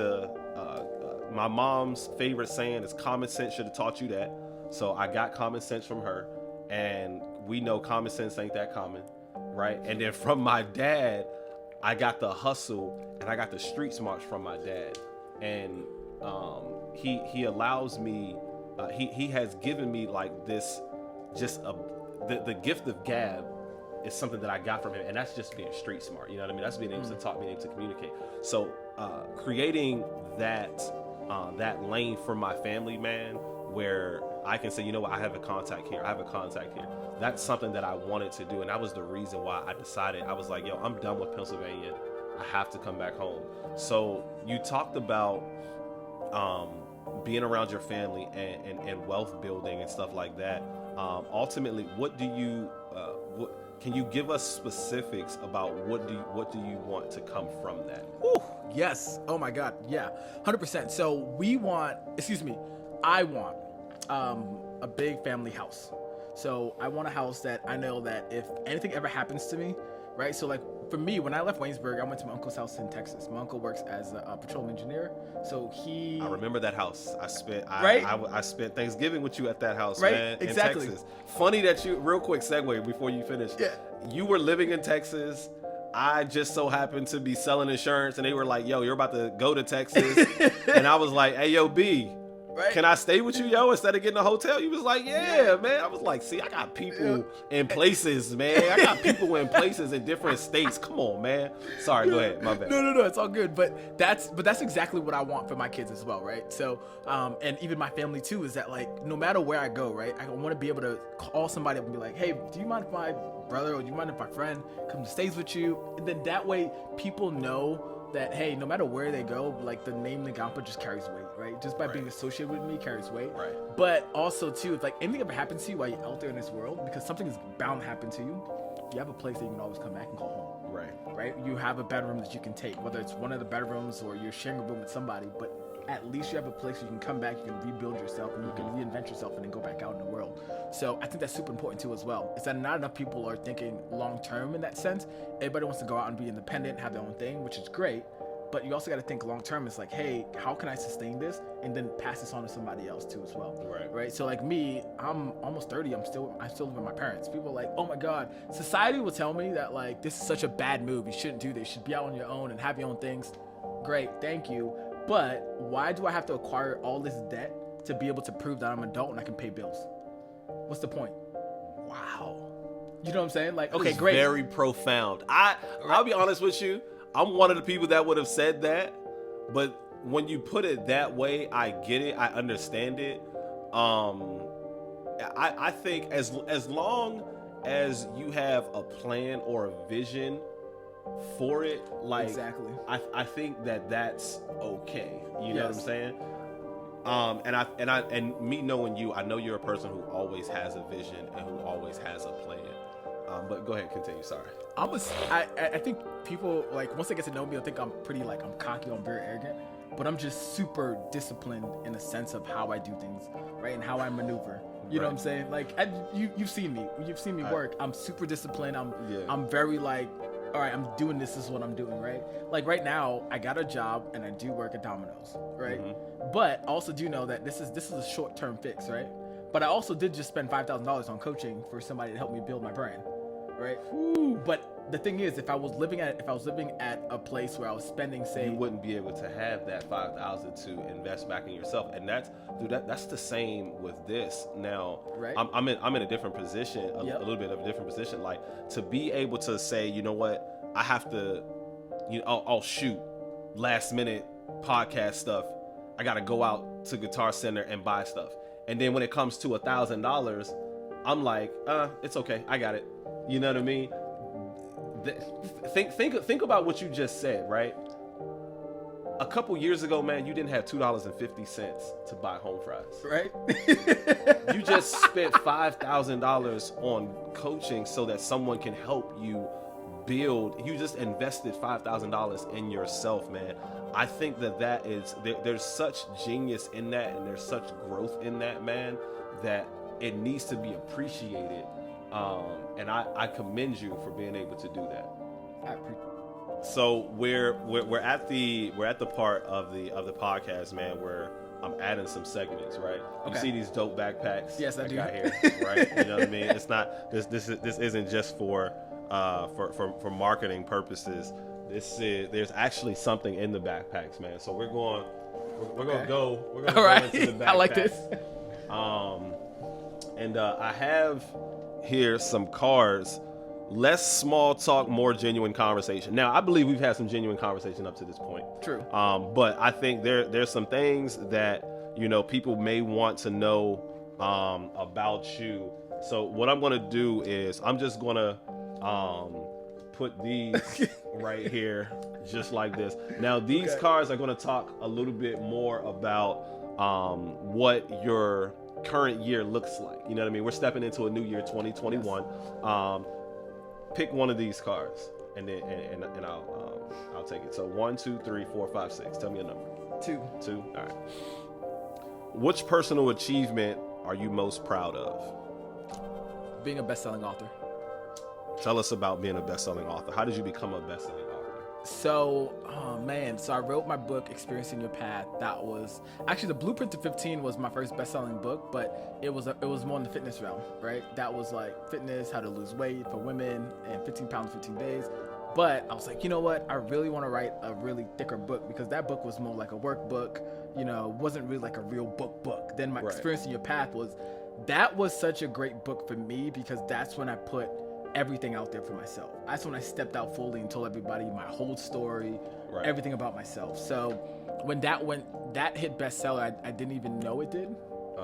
my mom's favorite saying is common sense should have taught you that. So I got common sense from her, and we know common sense ain't that common, right? And then from my dad, I got the hustle and I got the street smarts from my dad, and he allows me. He has given me like this, the gift of gab is something that I got from him, and that's just being street smart. You know what I mean? That's being able to talk, being able to communicate. So creating that lane for my family, man, where I can say, you know what, I have a contact here. That's something that I wanted to do, and that was the reason why I decided. I was like, yo, I'm done with Pennsylvania. I have to come back home. So you talked about being around your family and wealth building and stuff like that. Ultimately, what can you give us specifics about what do you want to come from that? Ooh, yes. Oh my God. Yeah. 100%. So I want a big family house. So I want a house that I know that if anything ever happens to me, right? So like for me, when I left Waynesburg, I went to my uncle's house in Texas. My uncle works as a petroleum engineer. So I remember that house. I spent Thanksgiving with you at that house, right? Man, exactly. In Texas. Funny that real quick segue before you finish. Yeah. You were living in Texas. I just so happened to be selling insurance, and they were like, yo, you're about to go to Texas. And I was like, hey, yo, B, Right? Can I stay with you, yo, instead of getting a hotel? You was like, yeah, man. I was like, see, I got people in places, man. I got people in places in different states. Come on, man. Sorry, go ahead. My bad. No, it's all good. But that's exactly what I want for my kids as well, right? So, and even my family too, is that like no matter where I go, right, I want to be able to call somebody up and be like, hey, do you mind if my brother or do you mind if my friend comes and stays with you? And then that way people know that, hey, no matter where they go, like the name Ngampa just carries weight, right? Just by being associated with me carries weight. Right. But also too, if like anything ever happens to you while you're out there in this world, because something is bound to happen to you, you have a place that you can always come back and call home. Right? You have a bedroom that you can take, whether it's one of the bedrooms or you're sharing a room with somebody, but at least you have a place you can come back, you can rebuild yourself, and you can reinvent yourself and then go back out in the world. So I think that's super important too as well. Is that not enough people are thinking long term in that sense. Everybody wants to go out and be independent, have their own thing, which is great. But you also got to think long term. It's like, hey, how can I sustain this and then pass this on to somebody else too as well? Right. So like me, I'm almost 30. I'm still living with my parents. People are like, oh my God, society will tell me that like this is such a bad move. You shouldn't do this. You should be out on your own and have your own things. Great, thank you. But why do I have to acquire all this debt to be able to prove that I'm an adult and I can pay bills? What's the point? Wow. You know what I'm saying? Like, okay, great. Very profound. I'll be honest with you. I'm one of the people that would have said that, but when you put it that way, I get it. I understand it. I think as long as you have a plan or a vision for it, like exactly, I think that's okay. You know what I'm saying? And me knowing you, I know you're a person who always has a vision and who always has a plan. But go ahead, continue. Sorry. I think people, like, once they get to know me, they'll think I'm pretty, like, I'm cocky, I'm very arrogant. But I'm just super disciplined in the sense of how I do things, right? And how I maneuver. You know what I'm saying? Like, you've seen me. You've seen me work. I'm super disciplined. I'm very, like, all right, I'm doing this is what I'm doing, right? Like, right now, I got a job, and I do work at Domino's, right? Mm-hmm. But I also do know that this is a short-term fix, right? But I also did just spend $5,000 on coaching for somebody to help me build my brand. Right. Ooh. But the thing is, if I was living at a place where I was spending, say, you wouldn't be able to have that $5,000 to invest back in yourself, and that's the same with this. Now, right. I'm in a different position, a little bit of a different position. Like to be able to say, you know what, I have to, I'll shoot last minute podcast stuff. I got to go out to Guitar Center and buy stuff, and then when it comes to $1,000, I'm like, it's okay, I got it. You know what I mean? Think about what you just said, right? A couple years ago, man, you didn't have $2.50 to buy home fries. Right? You just spent $5,000 on coaching so that someone can help you build. You just invested $5,000 in yourself, man. I think that is there's such genius in that, and there's such growth in that, man, that it needs to be appreciated. And I commend you for being able to do that. I appreciate it. So we're at the part of the podcast, man, where I'm adding some segments, right? You see these dope backpacks? Yes, I do. Got here, right? You know what I mean? It's not this isn't just for marketing purposes. There's actually something in the backpacks, man. So we're gonna go into the backpacks. I like this. And I have here some cards. Less small talk, more genuine conversation. Now, I believe we've had some genuine conversation up to this point. True. But I think there's some things that people may want to know about you. So what I'm gonna do is I'm just gonna put these right here, just like this. Now these cards are gonna talk a little bit more about what your current year looks like. You know what I mean? We're stepping into a new year, 2021. Yes. Pick one of these cards, and then and I'll take it. So 1, 2, 3, 4, 5, 6. Tell me a number. 2. 2. All right. Which personal achievement are you most proud of? Being a best-selling author. Tell us about being a best-selling author. How did you become a best-selling author? So I wrote my book, Experiencing Your Path. That was actually, The Blueprint to 15 was my first best-selling book, but it was more in the fitness realm, right? That was like fitness, how to lose weight for women, and 15 pounds, 15 days. But I was like, you know what? I really want to write a really thicker book, because that book was more like a workbook, wasn't really like a real book. Then my experience in Your Path was such a great book for me, because that's when I put everything out there for myself. That's when I stepped out fully and told everybody my whole story, everything about myself. So when that hit bestseller, I didn't even know it did.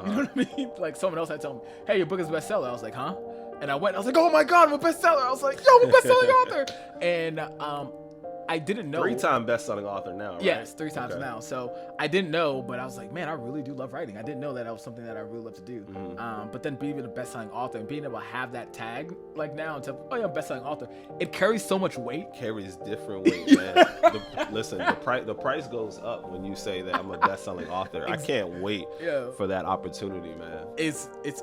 You know what I mean? Like, someone else had told me, hey, your book is a bestseller. I was like, huh? And I was like, oh my God, I'm a bestseller. I was like, yo, I'm a bestselling author. And I didn't know. 3-time best-selling author now, right? Yes, 3 times now. So I didn't know, but I was like, man, I really do love writing. I didn't know that was something that I really love to do. But then being a best-selling author and being able to have that tag, like now, and oh yeah, I'm a best-selling author, it carries so much weight. Carries different weight, man. Listen, the price goes up when you say that I'm a best-selling author. I can't wait for that opportunity, man.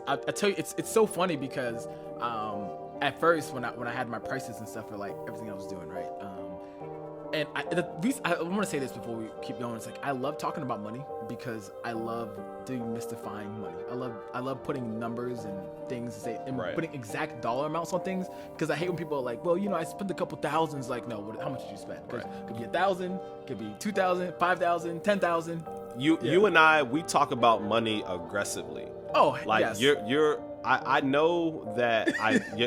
I tell you, it's so funny, because at first when I had my prices and stuff for like everything I was doing, right? And I want to say this before we keep going. It's like, I love talking about money, because I love demystifying money. I love putting numbers and things and putting exact dollar amounts on things, because I hate when people are like, well, I spent a couple thousands. Like, no, how much did you spend? Because it could be 1,000, could be 2,000, 5,000, 10,000. You and I, we talk about money aggressively. Oh, like yes. I know that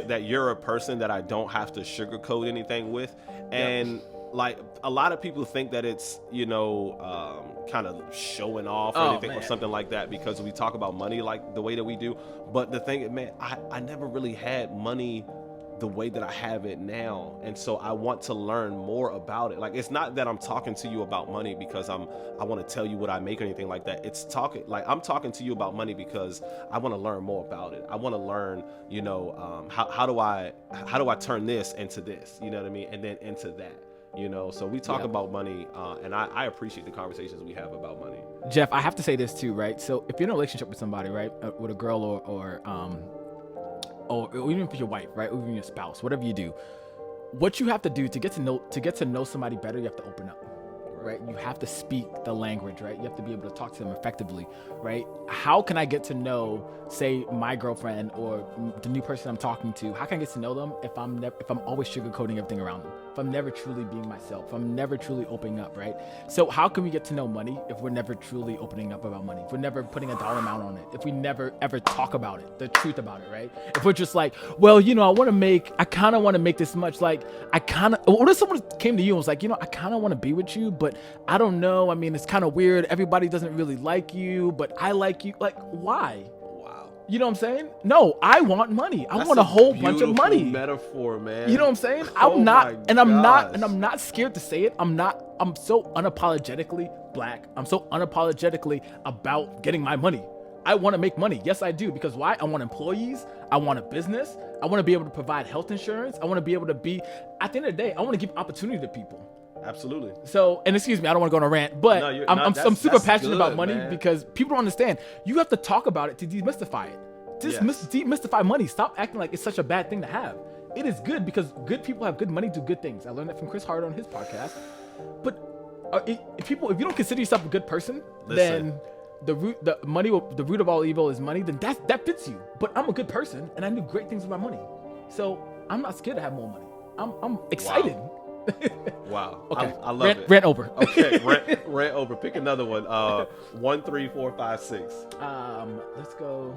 that you're a person that I don't have to sugarcoat anything with, and like, a lot of people think that it's kind of showing off or anything, or something like that, because we talk about money like the way that we do. But the thing, man, I never really had money the way that I have it now, and so I want to learn more about it. Like, it's not that I'm talking to you about money because I want to tell you what I make or anything like that. I'm talking to you about money because I want to learn more about it. I want to learn, how do I turn this into this, you know what I mean, and then into that. So we talk about money, and I appreciate the conversations we have about money. Jeff, I have to say this too, right? So if you're in a relationship with somebody, right, with a girl or even if your wife, right, or even your spouse, whatever you do, what you have to do to get to know somebody better, you have to open up. Right? You have to speak the language, right? You have to be able to talk to them effectively, right? How can I get to know, say, my girlfriend or the new person I'm talking to? How can I get to know them if I'm always sugarcoating everything around them? If I'm never truly being myself, if I'm never truly opening up, right? So how can we get to know money if we're never truly opening up about money? If we're never putting a dollar amount on it? If we never ever talk about it, the truth about it, right? If we're just like, well, I kind of want to make this much. Like, what if someone came to you and was like, I kind of want to be with you, but I don't know. I mean, it's kind of weird. Everybody doesn't really like you, but I like you. Like, why? Wow. You know what I'm saying? No, I want money. I want a whole bunch of money. Metaphor, man. You know what I'm saying? I'm not scared to say it. I'm so unapologetically black. I'm so unapologetically about getting my money. I want to make money. Yes, I do. Because why? I want employees. I want a business. I want to be able to provide health insurance. I want to be able to be, at the end of the day, I want to give opportunity to people. Absolutely. So, and excuse me, I don't want to go on a rant, but I'm super passionate about money, man, because people don't understand. You have to talk about it to demystify it. Demystify money. Stop acting like it's such a bad thing to have. It is good, because good people have good money, do good things. I learned that from Chris Hart on his podcast. But if you don't consider yourself a good person, then the root of all evil is money. Then that fits you. But I'm a good person, and I do great things with my money, so I'm not scared to have more money. I'm excited. Wow. Wow. Okay. I love it. Rant over. Okay. Rant over. Pick another one. 1, 3, 4, 5, 6. Let's go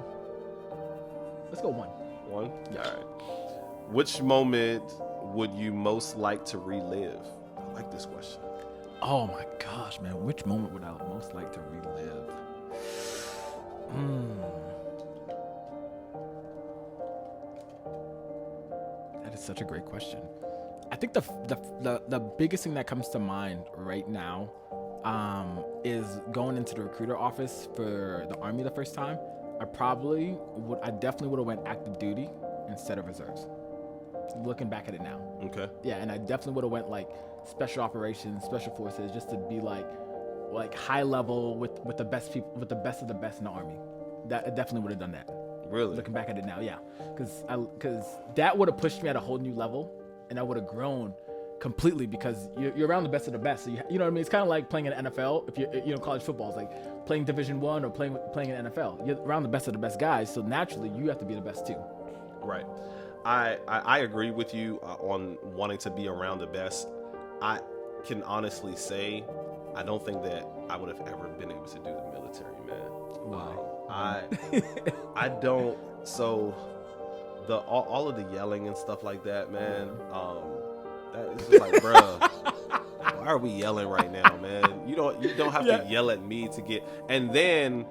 1. 1? Yeah. All right. Which moment would you most like to relive? I like this question. Oh my gosh, man. Which moment would I most like to relive? That is such a great question. I think the biggest thing that comes to mind right now is going into the recruiter office for the Army the first time. I definitely would have went active duty instead of reserves. Looking back at it now. Okay. Yeah, and I definitely would have went like special operations, special forces, just to be like high level with the best people, with the best of the best in the Army. That I definitely would have done that. Really? Looking back at it now, yeah, because that would have pushed me at a whole new level. And I would have grown completely, because you're around the best of the best. So you know what I mean? It's kind of like playing in the NFL. If you're college football, it's like playing Division I or playing in the NFL. You're around the best of the best guys. So naturally, you have to be the best too. Right. I agree with you on wanting to be around the best. I can honestly say I don't think that I would have ever been able to do the military, man. Why? I don't. So all of the yelling and stuff like that, man. That is just like, bruh, why are we yelling right now, man? You don't have to yell at me to get. And then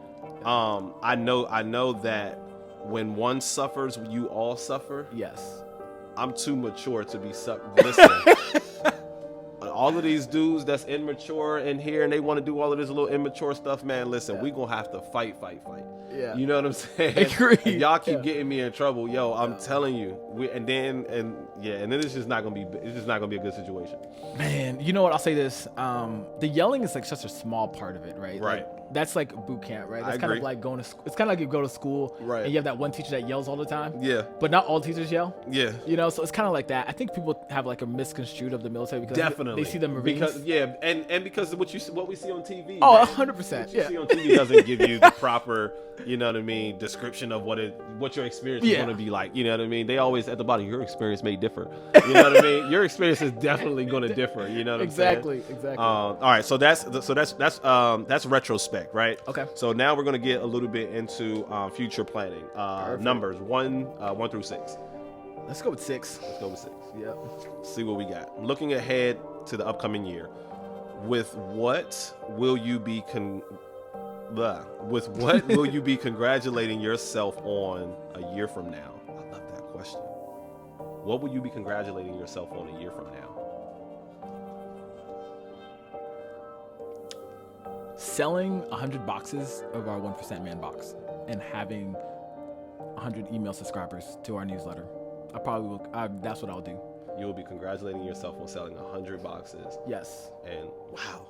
I know that when one suffers, you all suffer. Yes. I'm too mature to be listen. All of these dudes that's immature in here and they want to do all of this little immature stuff, man, listen, we gonna have to fight. Yeah. You know what I'm saying? Agreed. If y'all keep getting me in trouble, yo, I'm telling you. And then it's just not gonna be a good situation. Man, you know what? I'll say this. The yelling is like such a small part of it, right? Right. Like, that's like boot camp, right? That's I kind agree. of like going to school. It's kind of like you go to school Right. and you have that one teacher that yells all the time. Yeah. But not all teachers yell. Yeah. You know, so it's kind of like that. I think people have like a misconstrued of the military because Definitely. they see the Marines. Because what we see on TV. Oh, man. 100%. What you see on TV doesn't give you the proper, you know what I mean, description of what your experience is going to be like. You know what I mean? They always at the bottom, your experience may differ. You know what I mean? Your experience is definitely going to differ. You know what I'm saying? Exactly. All right, so that's retrospect, right? Okay. So now we're going to get a little bit into future planning. Numbers 1 through 6. Let's go with 6. Let's go with 6. Yep. See what we got. Looking ahead to the upcoming year, with what will you be congratulating yourself on a year from now? I love that question. What will you be congratulating yourself on a year from now? Selling 100 boxes of our 1% Man box and having 100 email subscribers to our newsletter. I probably will. That's what I'll do. You will be congratulating yourself on selling 100 boxes. Yes. And wow.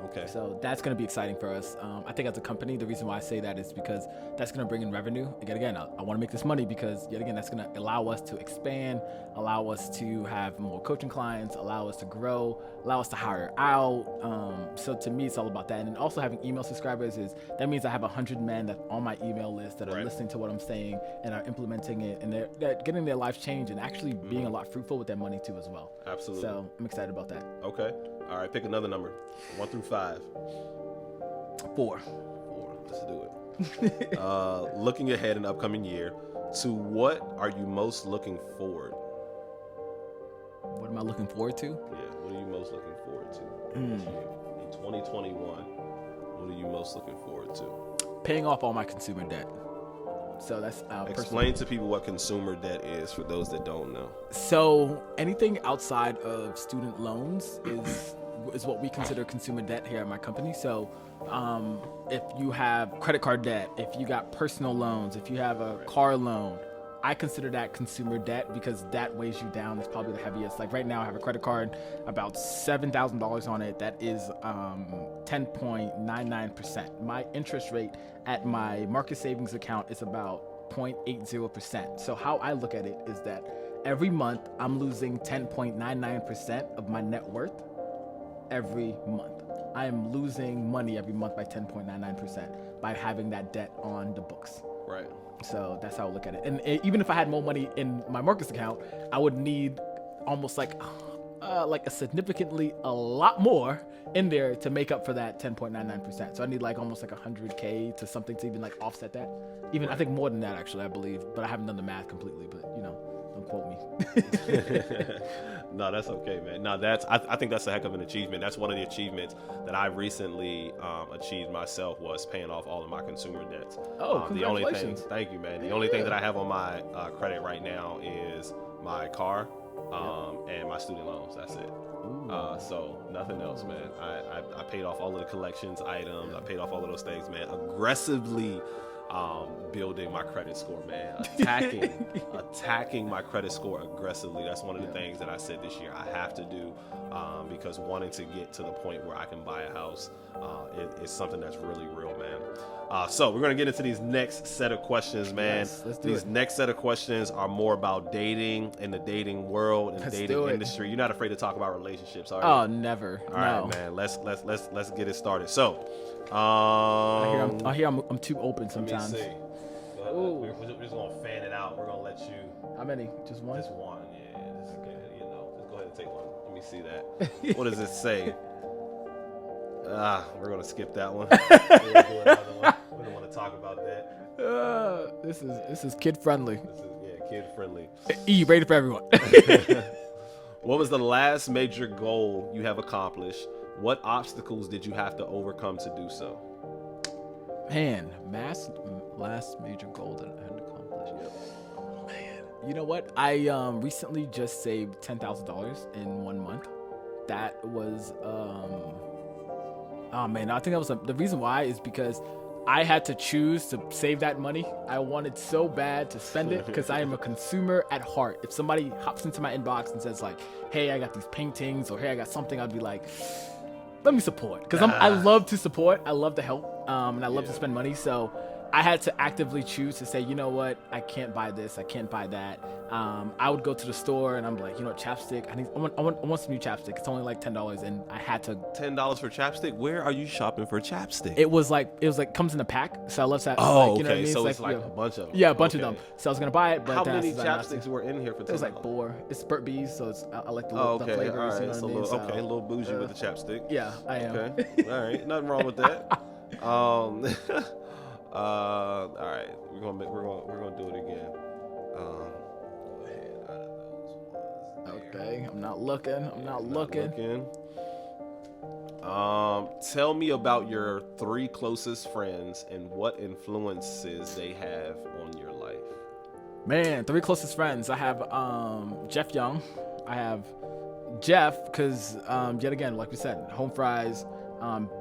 Okay. So that's going to be exciting for us. I think as a company, the reason why I say that is because that's going to bring in revenue. Again, I want to make this money because, yet again, that's going to allow us to expand, allow us to have more coaching clients, allow us to grow, allow us to hire out. So to me, it's all about that. And also having email subscribers that means I have 100 men that on my email list that are listening to what I'm saying and are implementing it, and they're getting their lives changed and actually being a lot fruitful with their money too as well. Absolutely. So I'm excited about that. Okay. All right. Pick another number. 1 through 5. 4. Let's do it. Looking ahead in the upcoming year, to what are you most looking forward? What am I looking forward to? Yeah. What are you most looking forward to this year? In 2021, what are you most looking forward to? Paying off all my consumer debt. So that's explain to people what consumer debt is for those that don't know. So anything outside of student loans is what we consider consumer debt here at my company. So if you have credit card debt, if you got personal loans, if you have a car loan, I consider that consumer debt because that weighs you down. It's probably the heaviest. Like right now I have a credit card, about $7,000 on it. That is 10.99%. My interest rate at my market savings account is about 0.80%. So how I look at it is that every month I'm losing 10.99% of my net worth every month. I am losing money every month by 10.99% by having that debt on the books. Right. So that's how I look at it. And even if I had more money in my markets account, I would need almost like a significantly a lot more in there to make up for that 10.99%. So I need like almost like 100K to something to even like offset that. Even I think more than that actually, I believe, but I haven't done the math completely, but don't quote me. No, that's okay, man. No, I think that's a heck of an achievement. That's one of the achievements that I recently achieved myself was paying off all of my consumer debts. Oh, congratulations. Thank you, man. The only thing that I have on my credit right now is my car and my student loans. That's it. So nothing else, man. I paid off all of the collections items. I paid off all of those things, man. Aggressively building my credit score, man. Attacking my credit score aggressively. That's one of the things that I said this year I have to do because wanting to get to the point where I can buy a house is something that's really real, man. So we're going to get into these next set of questions, man. Yes, let's do these it. next set of questions are more about dating in the dating world and dating industry. You're not afraid to talk about relationships, are you? Oh, never. All right, man. Let's get it started. So, I hear I'm too open sometimes. Let me see. Go we're just gonna fan it out. We're gonna let you. How many? Just one? Just one. Yeah. Just go ahead and take one. Let me see that. What does it say? We're gonna skip that one. We're gonna do another one. We don't want to talk about that. This is kid friendly. This is kid friendly. Rated for everyone. What was the last major goal you have accomplished? What obstacles did you have to overcome to do so? Man, last major goal that I had to accomplish. Yep. Man, you know what? I recently just saved $10,000 in 1 month. That was oh man, I think that was the reason why is because I had to choose to save that money. I wanted so bad to spend it because I am a consumer at heart. If somebody hops into my inbox and says like, hey, I got these paintings, or hey, I got something, I'd be like, let me support. Because I love to support. I love to help. And I love to spend money. So I had to actively choose to say, you know what, I can't buy this, I can't buy that. I would go to the store and I'm like, you know what, chapstick, I want some new chapstick. It's only like $10, and I had to. $10 for chapstick? Where are you shopping for chapstick? It was comes in a pack, so I love that. Oh, you know okay. What I mean? So it's like a bunch of them. Yeah, a bunch of them. So I was gonna buy it, but how many chapsticks were in here for $10? It was like 4. It's Burt Bees, so it's I like the okay, the flavors. all right. You know what I mean? A little bougie with the chapstick. Yeah, I am. Okay, all right, nothing wrong with that. All right, we're gonna do it again. Go ahead out of those ones. Okay, I'm not looking. Tell me about your 3 closest friends and what influences they have on your life. Man, 3 closest friends. I have Jeff Young. I have Jeff because yet again, like we said, home fries.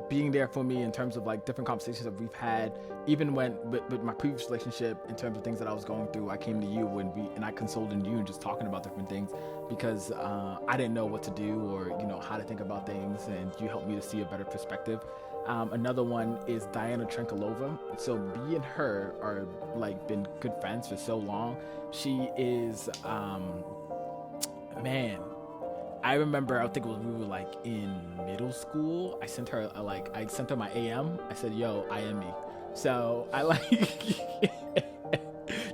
Being there for me in terms of like different conversations that we've had, even when with my previous relationship, in terms of things that I was going through, I came to you and I consoled in you and just talking about different things because I didn't know what to do or how to think about things, and you helped me to see a better perspective. Another one is Diana Trenkalova. So me and her are like been good friends for so long. She is man. I remember, I think it was we were like in middle school. I sent her my AM. I said, "Yo, I am me." So I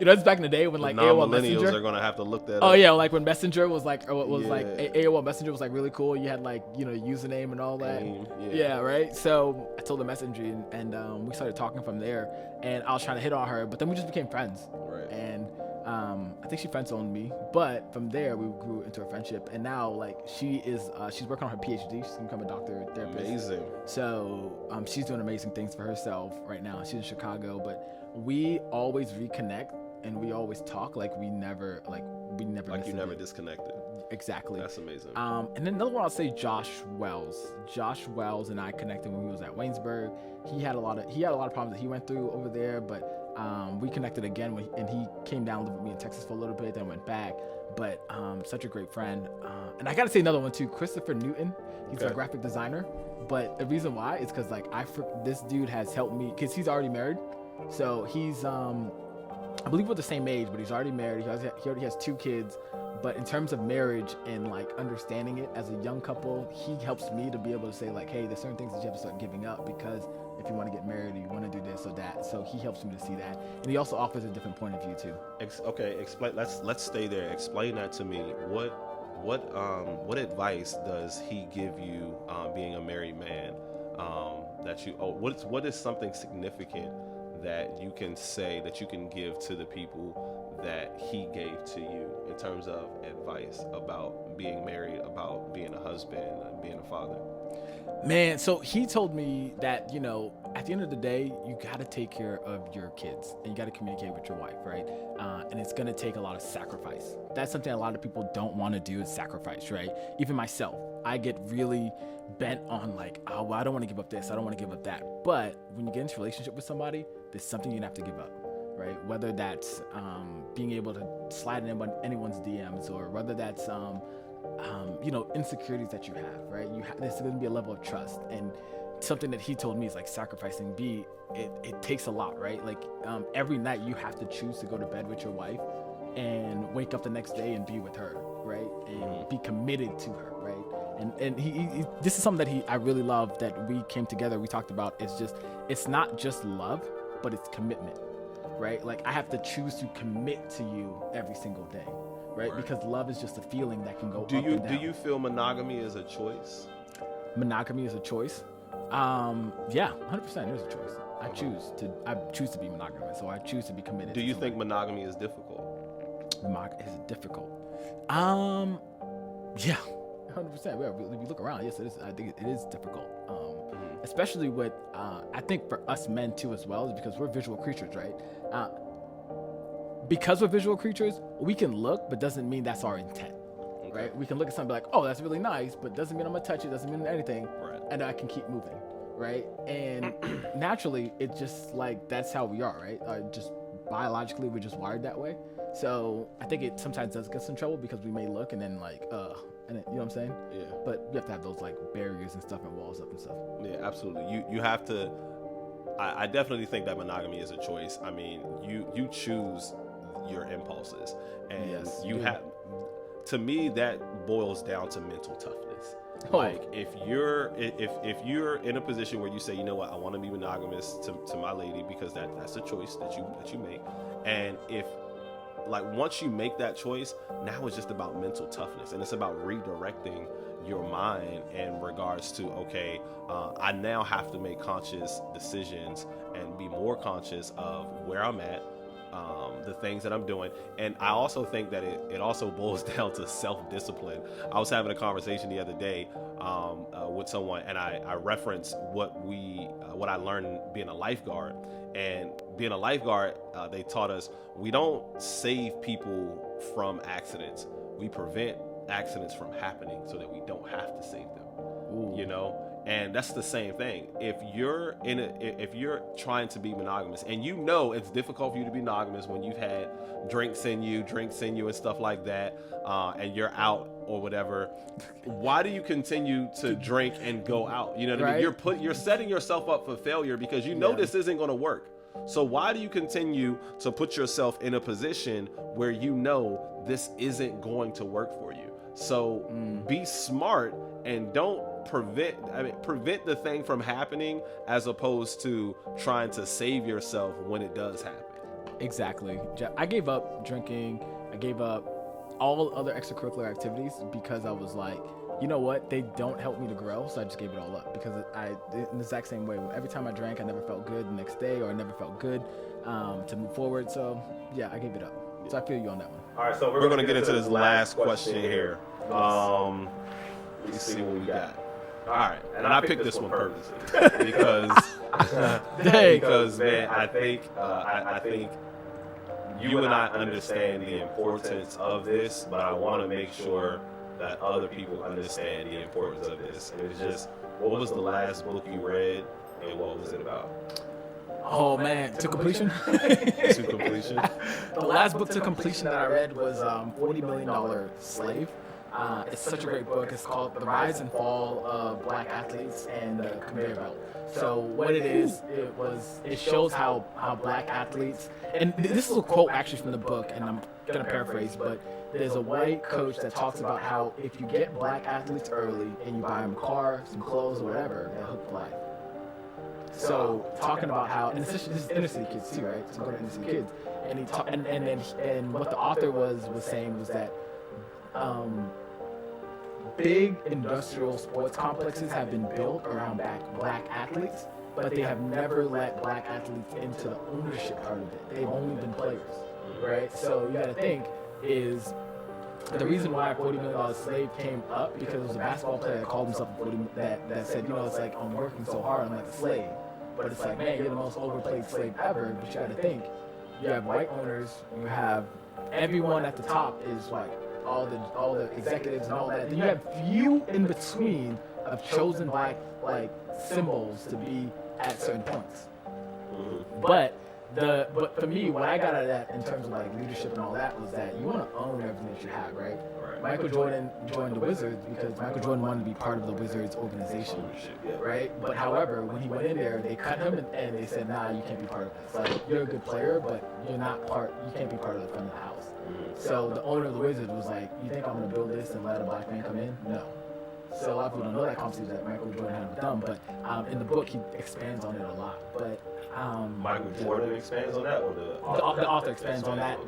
it's back in the day when like AOL Messenger. Millennials are gonna have to look that up. Oh yeah, like when Messenger was like, or what was like AOL Messenger was like really cool. You had like username and all that. Yeah, right. So I told the Messenger and we started talking from there. And I was trying to hit on her, but then we just became friends. Right. And I think she friend-zoned me, but from there we grew into a friendship, and now like she's working on her PhD. She's gonna become a doctor therapist. Amazing. So she's doing amazing things for herself right now. She's in Chicago, but we always reconnect and we always talk like we never you never disconnected. Exactly. That's amazing. And then another one I'll say Josh Wells. Josh Wells and I connected when we was at Waynesburg. He had a lot of problems that he went through over there, but we connected again and he came down, lived with me in Texas for a little bit, then went back. But such a great friend. And I gotta say another one too, Christopher Newton. He's a graphic designer. But the reason why is because this dude has helped me, because he's already married. So he's I believe we're the same age, but he's already married. He already has 2 kids. But in terms of marriage and like understanding it as a young couple, he helps me to be able to say like, hey, there's certain things that you have to start giving up, because if you want to get married or you want to do this or that. So he helps me to see that, and he also offers a different point of view too. Okay, explain. Let's stay there. Explain that to me. What advice does he give you, being a married man? What is something significant that you can say, that you can give to the people that he gave to you in terms of advice about being married, about being a husband, and being a father? Man, so he told me that, at the end of the day, you got to take care of your kids and you got to communicate with your wife, right? And it's going to take a lot of sacrifice. That's something a lot of people don't want to do, is sacrifice, right? Even myself, I get really bent on like, oh, well, I don't want to give up this, I don't want to give up that. But when you get into a relationship with somebody, there's something you have to give up, right? Whether that's being able to slide in anyone's DMs, or whether that's insecurities that you have, right? There's going to be a level of trust, and something that he told me is like sacrificing. It takes a lot, right? Like every night you have to choose to go to bed with your wife and wake up the next day and be with her, right? And be committed to her, right? And he this is something that I really love that we came together. We talked about. It's not just love, but it's commitment. right? Like I have to choose to commit to you every single day, right? Because love is just a feeling that can go up and down. Do you feel monogamy is a choice? Monogamy is a choice. Yeah, 100%. It is a choice. I choose to be monogamous, so I choose to be committed. Do you think monogamy is difficult? Is it difficult? Yeah, 100%. We look around. Yes, it is. I think it is difficult. Especially with, I think for us men too as well, is because we're visual creatures, right? Because we're visual creatures, we can look, but doesn't mean that's our intent, right? We can look at something like, oh, that's really nice, but doesn't mean I'm gonna touch it, doesn't mean anything, and I can keep moving, right? And naturally, it's just like, that's how we are, right? Just biologically, we're just wired that way. So I think it sometimes does get us in trouble because we may look and then like, and then, you know what I'm saying? Yeah. But you have to have those like barriers and stuff and walls up and stuff. Yeah, absolutely. You have to. I definitely think that monogamy is a choice. I mean, you choose your impulses, and you have. To me, that boils down to mental toughness. Like if you're in a position where you say, you know what, I want to be monogamous to my lady because that's a choice that you make, and if like once you make that choice, now it's just about mental toughness, and it's about redirecting your mind in regards to, okay, I now have to make conscious decisions and be more conscious of where I'm at, the things that I'm doing. And I also think that it also boils down to self-discipline. I was having a conversation the other day with someone, and I referenced what I learned being a lifeguard. And being a lifeguard, they taught us we don't save people from accidents. We prevent accidents from happening so that we don't have to save them. Ooh. You know? And that's the same thing. If you're trying to be monogamous, and you know it's difficult for you to be monogamous when you've had drinks in you and stuff like that, and you're out or whatever, why do you continue to drink and go out? You know what I mean? You're setting yourself up for failure because you know this isn't going to work. So why do you continue to put yourself in a position where you know this isn't going to work for you? So be smart and don't prevent the thing from happening, as opposed to trying to save yourself when it does happen. Exactly. I gave up drinking. I gave up all other extracurricular activities because I was like, you know what? They don't help me to grow, so I just gave it all up because in the exact same way. Every time I drank, I never felt good the next day, or I never felt good to move forward. So yeah, I gave it up. So I feel you on that one. All right, so we're going to get into this last question here. Let's see what we got. All right, and I picked this one purposely because man, I think you and I understand the importance of this, but I want to make sure that other people understand the importance of this. And it's just, what was the last book you read, and what was it about? Oh man, To Completion. To Completion. The last book To Completion that I read was $40 Million Slave. It's such a great book. It's called The Rise and Fall of Black Athletes and the Conveyor Belt. So what it is, it shows how black athletes, and this is a quote actually from the book, and I'm gonna paraphrase, but there's a white coach that talks about how if you get black athletes early and you buy them a car, some clothes, or whatever, they'll hook for life. So talking about how, and this is inner city kids too, right? So go to inner city kids, and what the author was saying was that big industrial sports complexes have been built around black athletes, but they have never let black athletes into the ownership part of it. They've only been players, right? So you got to think is the reason why $40 Million Slave came up because it was a basketball player that called himself that said, you know, it's like, I'm working so hard, I'm like a slave. But it's like, man, you're the most overplayed slave ever. But you got to think, you have white owners, you have everyone at the top is like all the executives and all that. Then you have few in between of chosen black like symbols to be at certain points. But for me, what I got out of that in terms of like leadership and all that was that you want to own everything that you have, right? Michael Jordan joined the Wizards because Michael Jordan wanted to be part of the Wizards organization, right? But however, when he went in there, they cut him and they said, nah, you can't be part of this. Like, you're a good player, but you can't be part of the front of the house. So the owner of the Wizards was like, you think I'm going to build this and let a black man come in? No. So a lot of people don't know that conversation that Michael Jordan had with them, but in the book he expands on it a lot. But Michael Jordan expands on that, or the author expands on that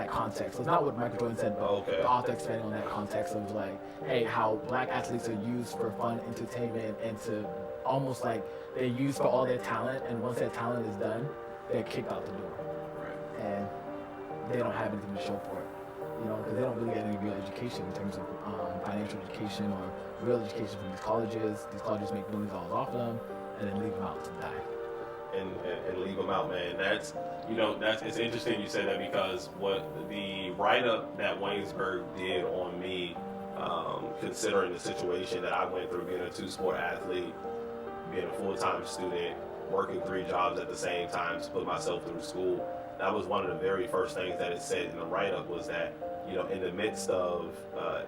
context. So it's not what Michael Jordan said, but the author expanded on that context of like, hey, how black athletes are used for fun, entertainment, and to almost like they're used for all their talent, and once their talent is done, they're kicked out the door, and they don't have anything to show for it. You know, because they don't really get any real education in terms of financial education or real education from these colleges. These colleges make millions of dollars off of them, and then leave them out to die. And leave them out, man. That's it's interesting you say that, because what the write-up that Waynesburg did on me, considering the situation that I went through, being a two-sport athlete, being a full-time student, working 3 jobs at the same time to put myself through school, that was one of the very first things that it said in the write-up, was that, you know, in the midst of,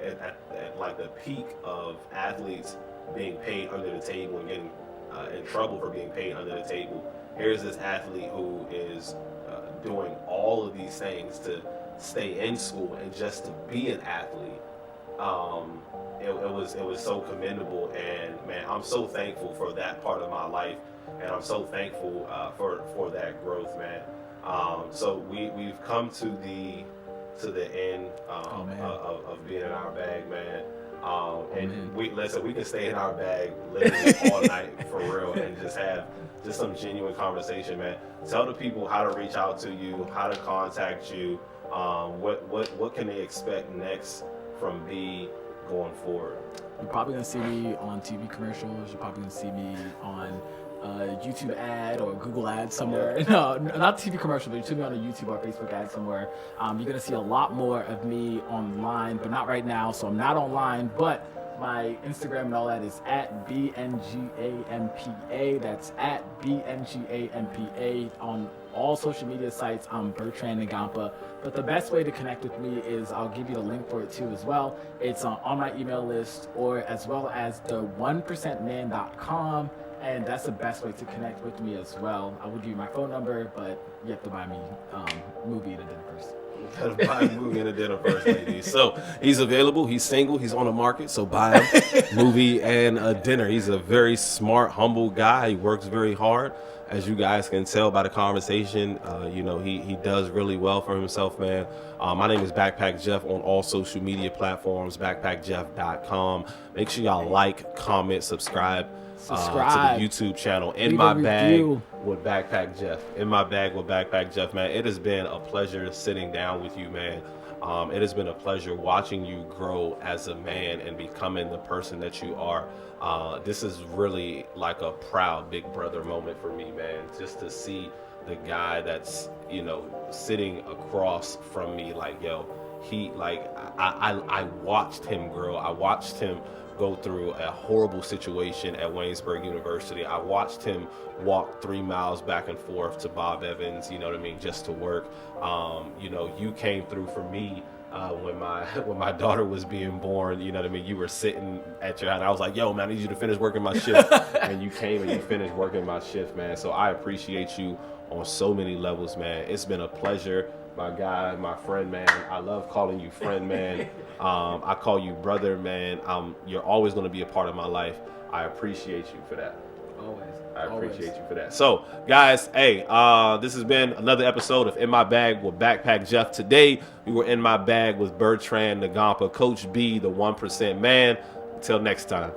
at like the peak of athletes being paid under the table and getting in trouble for being paid under the table, here's this athlete who is doing all of these things to stay in school and just to be an athlete. It was so commendable, and man, I'm so thankful for that part of my life, and I'm so thankful for that growth, man. So we've come to the end of being in our bag, man. And we can stay in our bag literally all night for real, and just have some genuine conversation, man. Tell the people how to reach out to you, how to contact you, what can they expect next from B going forward. You're probably gonna see me on TV commercials. You're probably gonna see me on YouTube ad or Google ad somewhere. No, not TV commercial, but you're seeing me on a YouTube or Facebook ad somewhere. You're gonna see a lot more of me online, but not right now. So I'm not online, but my Instagram and all that is at BNGAMPA. That's at BNGAMPA on all social media sites. I'm Betrand Ngampa. But the best way to connect with me is, I'll give you the link for it too as well. It's on my email list, or as well as the 1%man.com. And that's the best way to connect with me as well. I will give you my phone number, but you have to buy me movie and a dinner first. Gotta buy a movie and a dinner first, ladies. So he's available, he's single, he's on the market, so buy him movie and a dinner. He's a very smart, humble guy. He works very hard, as you guys can tell by the conversation. He does really well for himself, man. My name is Backpack Jeff on all social media platforms, backpackjeff.com. Make sure y'all like, comment, subscribe to the YouTube channel. In My Bag with Backpack Jeff. In My Bag with Backpack Jeff, man. It has been a pleasure sitting down with you, man. It has been a pleasure watching you grow as a man and becoming the person that you are. This is really like a proud big brother moment for me, man. Just to see the guy that's, sitting across from me, like, yo, I watched him grow. I watched him go through a horrible situation at Waynesburg University. I watched him walk 3 miles back and forth to Bob Evans, just to work. You came through for me when my daughter was being born. You were sitting at your house. I was like, yo, man, I need you to finish working my shift. And you came and you finished working my shift, man. So I appreciate you on so many levels, man. It's been a pleasure. My guy, my friend, man. I love calling you friend, man. I call you brother, man. You're always going to be a part of my life. I appreciate you for that. Always. I appreciate you for that. So, guys, hey, this has been another episode of In My Bag with Backpack Jeff. Today, we were in my bag with Betrand Ngampa, Coach B, the 1% man. Until next time.